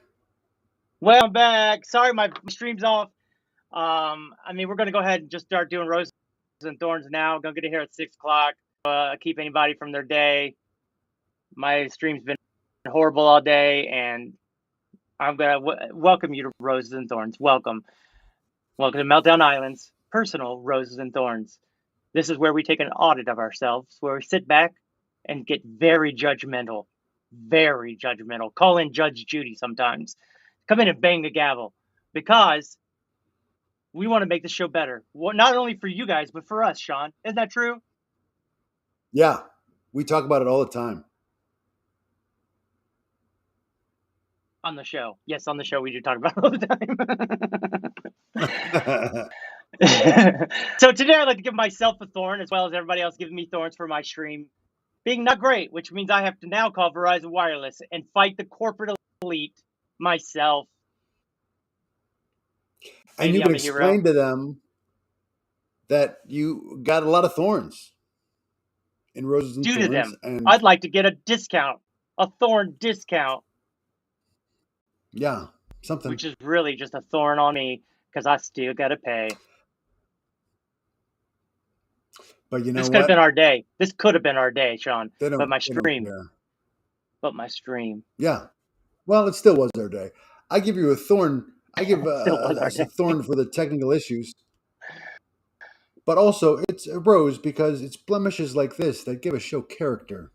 Well, I'm back. Sorry, my stream's off. We're going to go ahead and just start doing roses and thorns now. Going to get here at 6 o'clock. Keep anybody from their day. My stream's been horrible all day, and I'm going to welcome you to Roses and Thorns. Welcome. Welcome to Meltdown Island's personal Roses and Thorns. This is where we take an audit of ourselves, where we sit back and get very judgmental. Very judgmental. Call in Judge Judy sometimes. come in and bang the gavel, because we want to make the show better. Well, not only for you guys, but for us, Sean. Isn't that true? Yeah, we talk about it all the time. On the show. Yes, on the show we do talk about it all the time. So today I'd like to give myself a thorn, as well as everybody else giving me thorns for my stream being not great, which means I have to now call Verizon Wireless and fight the corporate elite myself. And you can explain to them that you got a lot of thorns in Roses and Thorns. Due to them, and I'd like to get a discount, a thorn discount. Yeah, something. Which is really just a thorn on me, because I still got to pay. But you know this what? Could have been our day. This could have been our day, Sean. But my stream. But my stream. Yeah. Well, it still was our day. I give you a thorn. I give us a thorn for the technical issues. But also, it's a rose because it's blemishes like this that give a show character.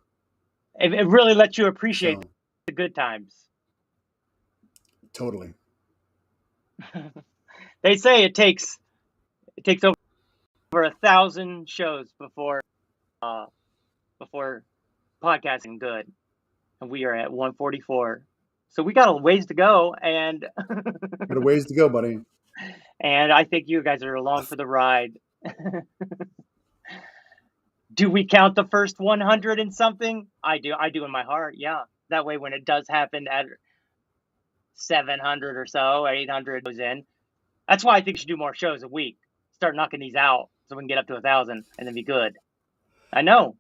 It really lets you appreciate the good times. Totally. They say it takes over 1,000 shows before podcasting good, and we are at 144. So we got a ways to go, and got a ways to go, buddy. And I think you guys are along for the ride. Do we count the first 100 and something? I do in my heart. Yeah. That way, when it does happen at 700 or so, 800 goes in. That's why I think we should do more shows a week. Start knocking these out so we can get up to 1,000 and then be good. I know.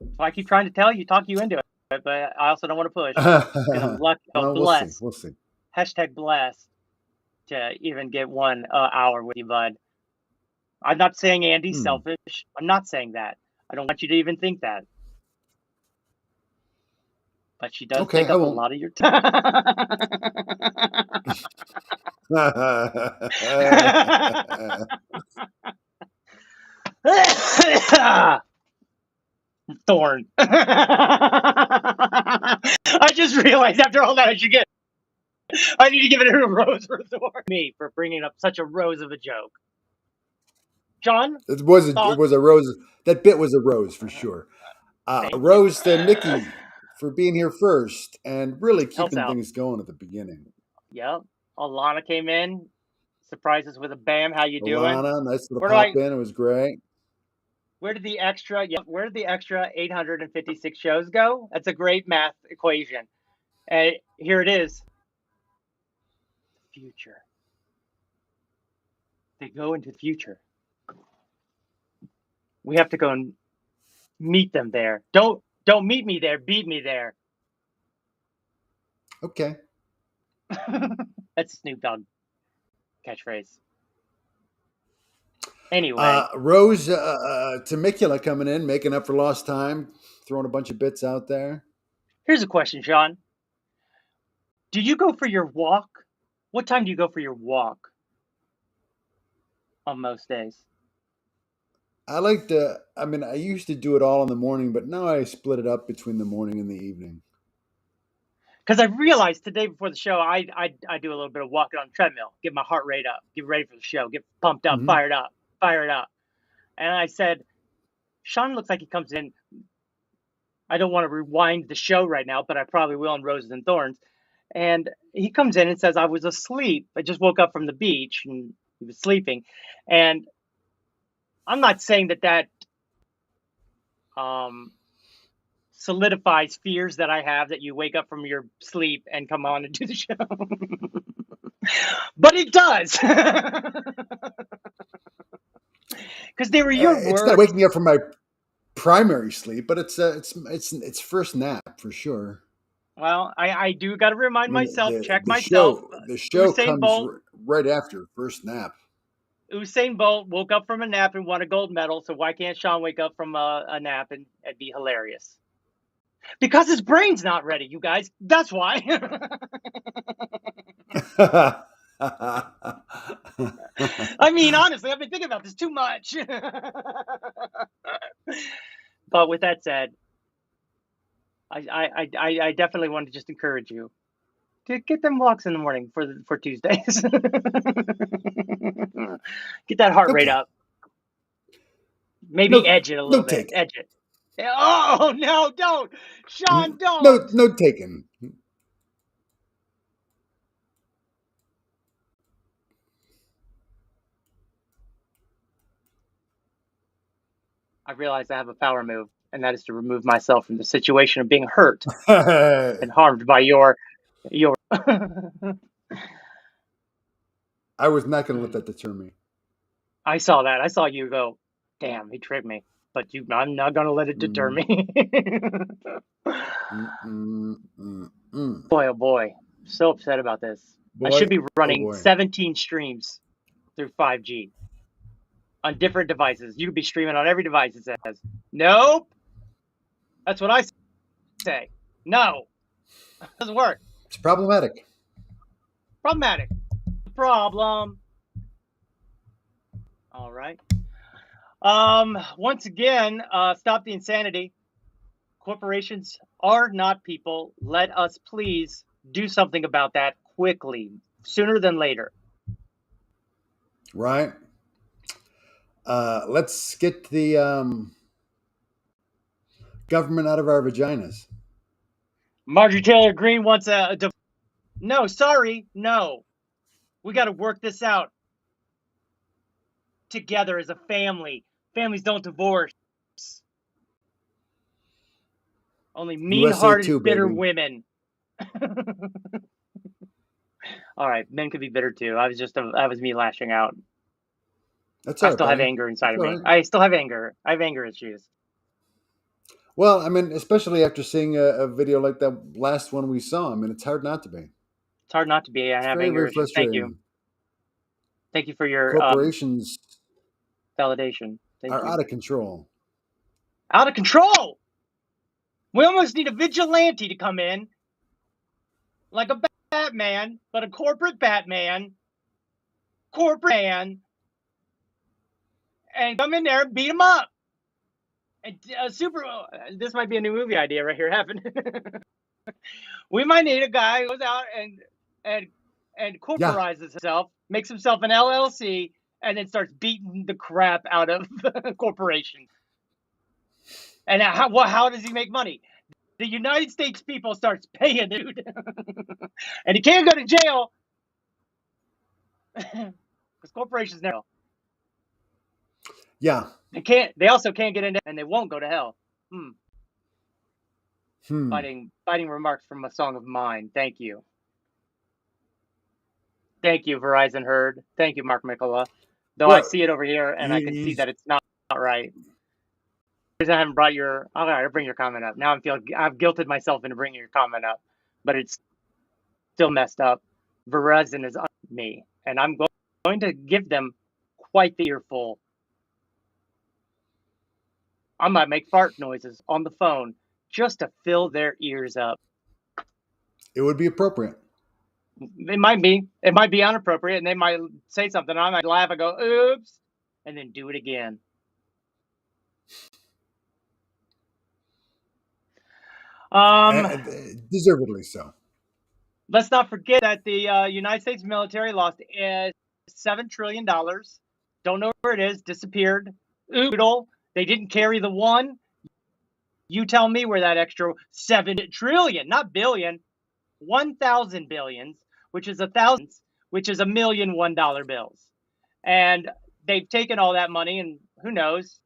So I keep trying to tell you, talk you into it, but I also don't want to push. I'm lucky, I'm blessed. We'll see. Hashtag blessed to even get 1 hour with you, bud. I'm not saying Andy's selfish. I'm not saying that. I don't want you to even think that. But she does take up a lot of your time. Thorn. I just realized after all that I need to give it a rose for thorn. Me for bringing up such a rose of a joke. John? It was a rose. That bit was a rose for sure. A rose to Nikki for being here first and really keeping things going at the beginning. Yep. Alana came in, surprised us with a bam. How you doing? Alana, nice little pop in. It was great. Where did the extra 856 shows go? That's a great math equation. And here it is. Future. They go into the future. We have to go and meet them there. Don't meet me there. Beat me there. Okay. That's Snoop Dogg catchphrase. Anyway. Rose Temicula coming in, making up for lost time, throwing a bunch of bits out there. Here's a question, Sean. Do you go for your walk? What time do you go for your walk on most days? I used to do it all in the morning, but now I split it up between the morning and the evening. Because I realized today before the show, I do a little bit of walking on the treadmill, get my heart rate up, get ready for the show, get pumped up, fired up. And I said, Sean looks like he comes in. I don't want to rewind the show right now, but I probably will on Roses and Thorns. And he comes in and says, I was asleep. I just woke up from the beach and he was sleeping. And I'm not saying that solidifies fears that I have that you wake up from your sleep and come on and do the show. But it does. Because they were your words. It's not waking me up from my primary sleep, but it's first nap for sure. Well, I do got to remind myself, check myself. The show comes right after first nap. Usain Bolt woke up from a nap and won a gold medal, so why can't Sean wake up from a nap and be hilarious? Because his brain's not ready, you guys. That's why. I mean, honestly, I've been thinking about this too much. But with that said, I definitely want to just encourage you Get them walks in the morning for Tuesdays. Get that heart rate Okay. up. Maybe No, edge it a no little bit. taken. Edge it. Oh no! Don't, Sean! Don't. No taken. I realize I have a power move, and that is to remove myself from the situation of being hurt and harmed by your. I was not going to let that deter me. I saw that. I saw you go. Damn, he tricked me. But I'm not gonna let it deter me. Boy, oh boy, so upset about this. I should be running 17 streams through 5G on different devices. You could be streaming on every device. It says, nope. That's what I say. No, it doesn't work. It's problematic. Problematic. Problem. All right. Once again, stop the insanity. Corporations are not people. Let us please do something about that quickly, sooner than later. Right. Let's get the government out of our vaginas. Marjorie Taylor Greene wants no, sorry, no. We got to work this out together as a family. Families don't divorce. Only mean-hearted, bitter women. All right, men could be bitter too. That was me lashing out. That's all right, I still have buddy. anger inside That's of me. all right. I still have anger. I have anger issues. Well, I mean, especially after seeing a video like that last one we saw. I mean, it's hard not to be. It's hard not to be. I have anger issues. Thank you. Thank you for your corporations validation. Thank you. Out of control. Out of control. We almost need a vigilante to come in, like a Batman, but a corporate Batman, and come in there and beat him up. And this might be a new movie idea right here happening. We might need a guy who goes out and corporizes himself, makes himself an LLC, and then starts beating the crap out of the corporation. And how does he make money? The United States people starts paying the dude. And he can't go to jail because corporations never. Yeah. They also can't get into, and they won't go to hell. Fighting remarks from a song of mine. Thank you. Thank you, Verizon Herd. Thank you, Mark Mikola. Though I see it over here, and I can see that it's not right. I haven't brought your. All right, I'll bring your comment up. Now I've guilted myself into bringing your comment up, but it's still messed up. Verizon is on me, and I'm going to give them quite the earful. I might make fart noises on the phone just to fill their ears up. It would be appropriate. It might be. It might be inappropriate, and they might say something. I might laugh. I go, oops, and then do it again. Deservedly so. Let's not forget that the United States military lost $7 trillion. Don't know where it is. Disappeared. Oodle. They didn't carry the one. You tell me where that extra 7 trillion, not billion, 1,000 billions, which is 1,000, which is $1 million $1 bills. And they've taken all that money, and who knows?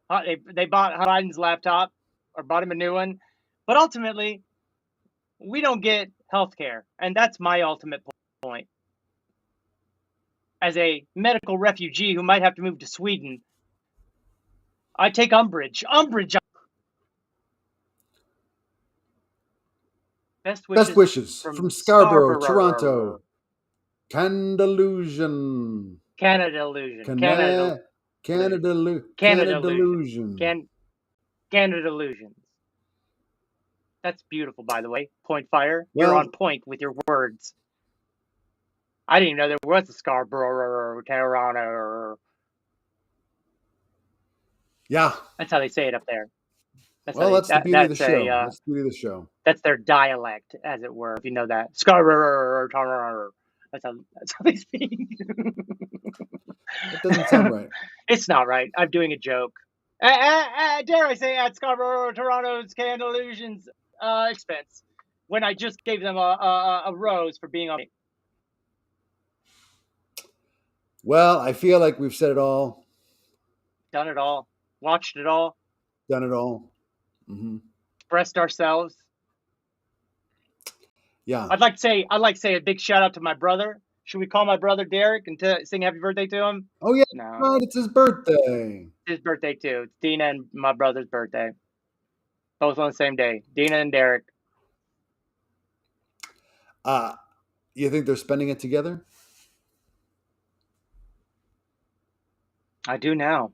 They bought Biden's laptop or bought him a new one. But ultimately, we don't get health care. And that's my ultimate point. As a medical refugee who might have to move to Sweden, I take umbrage. Best wishes from Scarborough, Toronto. Canadalusion. Canadalusions. That's beautiful, by the way. Point fire. You're on point with your words. I didn't even know there was a Scarborough or Toronto. Yeah. That's how they say it up there. Well, that's the beauty of the show. That's the beauty of the show. That's their dialect, as it were, if you know that. Scarborough. That's how they speak. That doesn't sound right. It's not right. I'm doing a joke. Dare I say, at Scarborough, Toronto's Can Illusions expense, when I just gave them a rose for being on me. Well, I feel like we've said it all. Done it all. Watched it all. Done it all. Mm-hmm. Expressed ourselves. Yeah. I'd like to say a big shout out to my brother. Should we call my brother Derek and sing happy birthday to him? Oh yeah, no. Right, it's his birthday. It's his birthday too. It's Dina and my brother's birthday. Both on the same day. Dina and Derek. You think they're spending it together? I do now,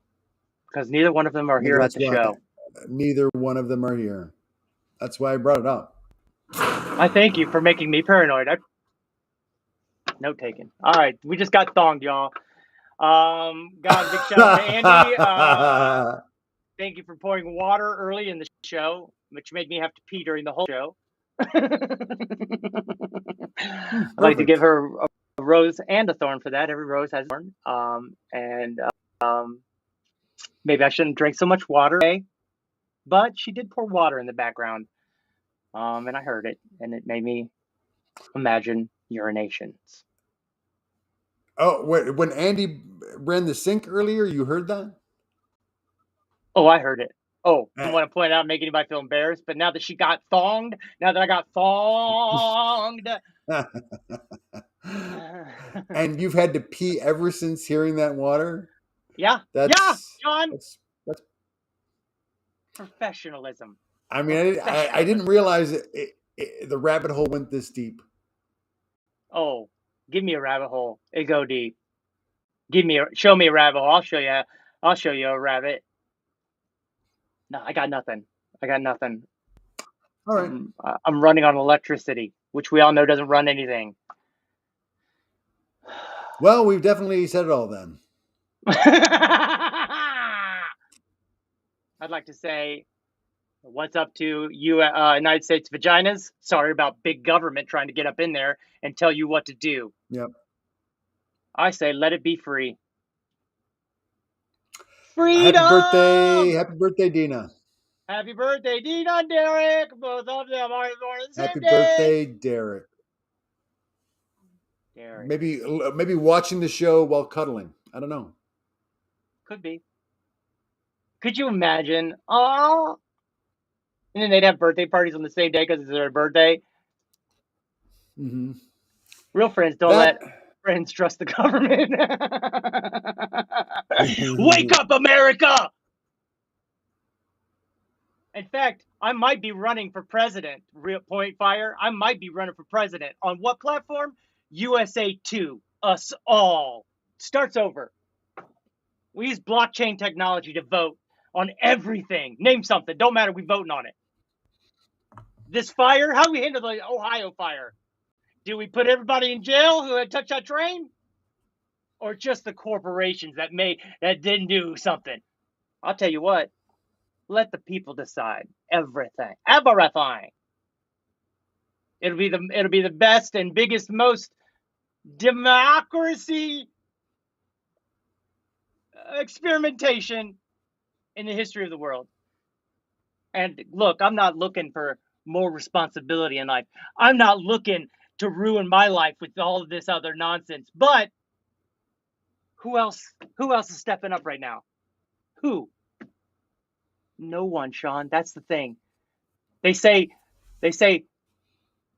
because neither one of them are here at the show. Neither one of them are here. That's why I brought it up. I thank you for making me paranoid. Note taken. All right, we just got thonged, y'all. Got a big shout out to Andy. Thank you for pouring water early in the show, which made me have to pee during the whole show. I'd like to give her a rose and a thorn for that. Every rose has a thorn. Maybe I shouldn't drink so much water today, but she did pour water in the background. And I heard it, and it made me imagine urinations. Oh, wait, when Andy ran the sink earlier, you heard that? Oh, I heard it. Oh, I don't want to point out, make anybody feel embarrassed, but now that she got thonged, now that I got thonged. And you've had to pee ever since hearing that water? Yeah. John. That's professionalism. I mean, I didn't realize the rabbit hole went this deep. Oh, give me a rabbit hole. It go deep. Show me a rabbit hole. I'll show you a rabbit. No, I got nothing. All right. I'm running on electricity, which we all know doesn't run anything. Well, we've definitely said it all then. I'd like to say, what's up to you, United States vaginas? Sorry about big government trying to get up in there and tell you what to do. Yep. I say, let it be free. Freedom! Happy birthday, Dina. Happy birthday, Dina and Derek. Both of them are born the same Happy day. birthday, Derek. Maybe watching the show while cuddling. I don't know. Could be. Could you imagine? Oh, and then they'd have birthday parties on the same day because it's their birthday. Mm-hmm. Real friends don't let friends trust the government. Wake up, America! In fact, I might be running for president. Real point fire. I might be running for president. On what platform? USA 2. Us all. Starts over. We use blockchain technology to vote on everything. Name something. Don't matter. We voting on it. This fire, how do we handle the Ohio fire? Do we put everybody in jail who had touched that train? Or just the corporations that didn't do something? I'll tell you what. Let the people decide everything. Everything. It'll be the best and biggest, most democracy experimentation in the history of the world. And look, I'm not looking for more responsibility in life. I'm not looking to ruin my life with all of this other nonsense. But who else is stepping up right now? Who? No one, Sean. That's the thing. They say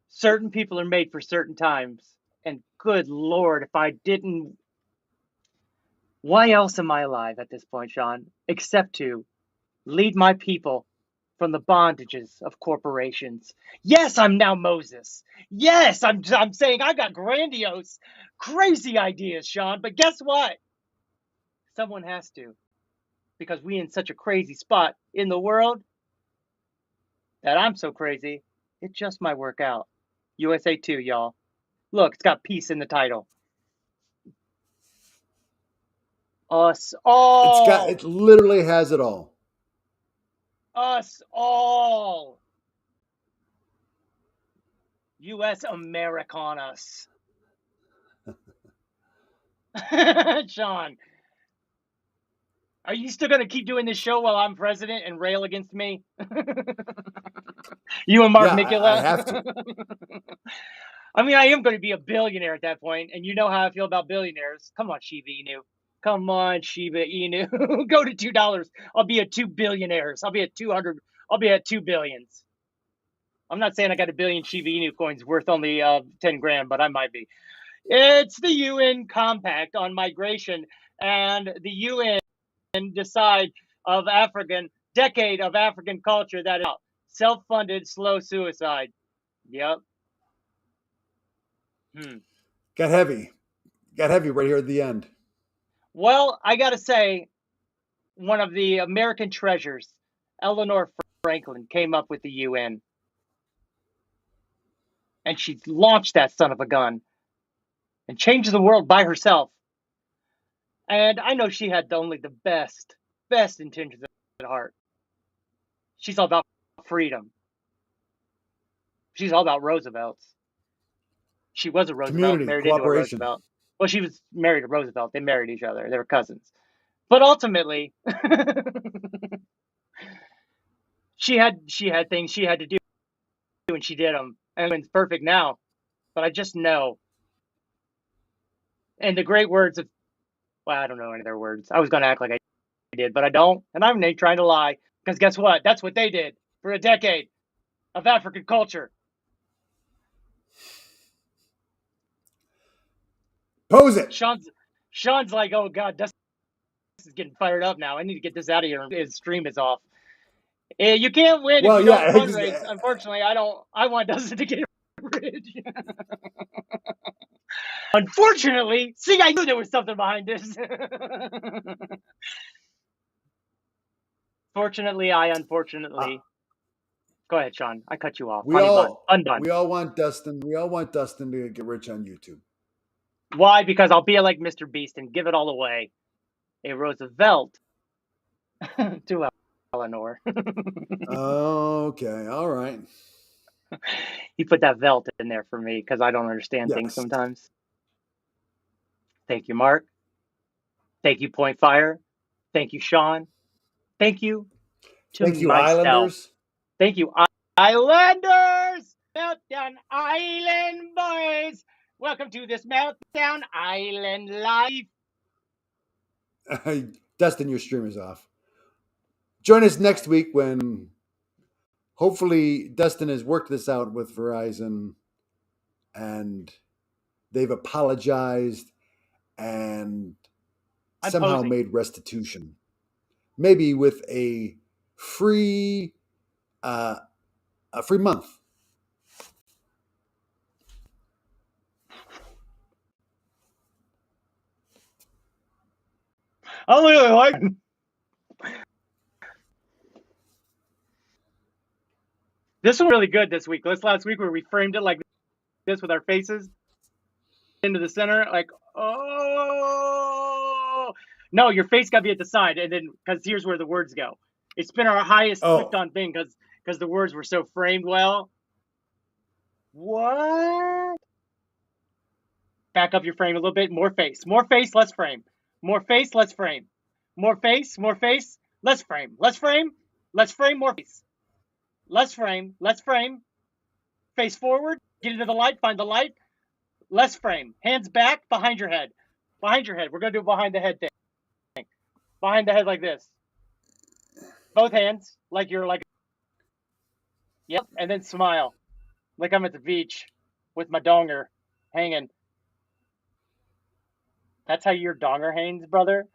certain people are made for certain times. And good Lord, if I didn't, why else am I alive at this point, Sean? Except to lead my people from the bondages of corporations. Yes, I'm now Moses. Yes, I'm saying I got grandiose, crazy ideas, Sean. But guess what? Someone has to. Because we in such a crazy spot in the world that I'm so crazy, it just might work out. USA 2, y'all. Look, it's got peace in the title. Us all. It literally has it all. Us all. U.S. Americanus. Sean, are you still going to keep doing this show while I'm president and rail against me? You and Mark Mikula? I have to. I mean, I am going to be a billionaire at that point, and you know how I feel about billionaires. Come on, Shiba Inu. Come on, Shiba Inu. Go to $2. I'll be at 2 billionaires. I'll be at 200. I'll be at 2 billions. I'm not saying I got a billion Shiba Inu coins worth only 10 grand, but I might be. It's the UN Compact on Migration, and the UN decide of decade of African culture that is self-funded slow suicide. Yep. Got heavy right here at the end. Well, I got to say, one of the American treasures, Eleanor Franklin, came up with the UN. And she launched that son of a gun and changed the world by herself. And I know she had only the best intentions at heart. She's all about freedom. She's all about Roosevelt's. She was a Roosevelt, married into a Roosevelt. Well, she was married to Roosevelt. They married each other. They were cousins. But ultimately, she had things she had to do, and she did them. And it's perfect now. But I just know. And the great words of, well, I don't know any of their words. I was going to act like I did, but I don't. And I'm trying to lie. Because guess what? That's what they did for a decade of African culture. Pose it. Sean's like, oh God, this is getting fired up now. I need to get this out of here. His stream is off. You can't win if you don't fundraise. Unfortunately, I want Dustin to get rich. Unfortunately, see, I knew there was something behind this. Unfortunately. Go ahead, Sean. I cut you off. We all want Dustin. We all want Dustin to get rich on YouTube. Why? Because I'll be like Mr. Beast and give it all away. A Roosevelt to Eleanor. Okay, all right. He put that velt in there for me because I don't understand things sometimes. Thank you, Mark. Thank you, Point Fire. Thank you, Sean. Thank you to myself. Islanders. Thank you, Islanders. Meltdown Island boys. Welcome to this Meltdown Island life. Dustin, your stream is off. Join us next week when hopefully Dustin has worked this out with Verizon and they've apologized and somehow made restitution. Maybe with a free month. I really like it. This was really good this week. Last week where we framed it like this with our faces into the center, like, oh no, your face got to be at the side, and then because here's where the words go. It's been our highest clicked on thing because the words were so framed well. What? Back up your frame a little bit. More face, less frame. More face, less frame. More face, less frame. Less frame, more face. Less frame. Face forward, get into the light, find the light. Less frame. Hands back, behind your head. We're going to do behind the head thing. Behind the head like this. Both hands, like you're like. Yep, and then smile. Like I'm at the beach with my donger hanging. That's how your donger hangs, brother?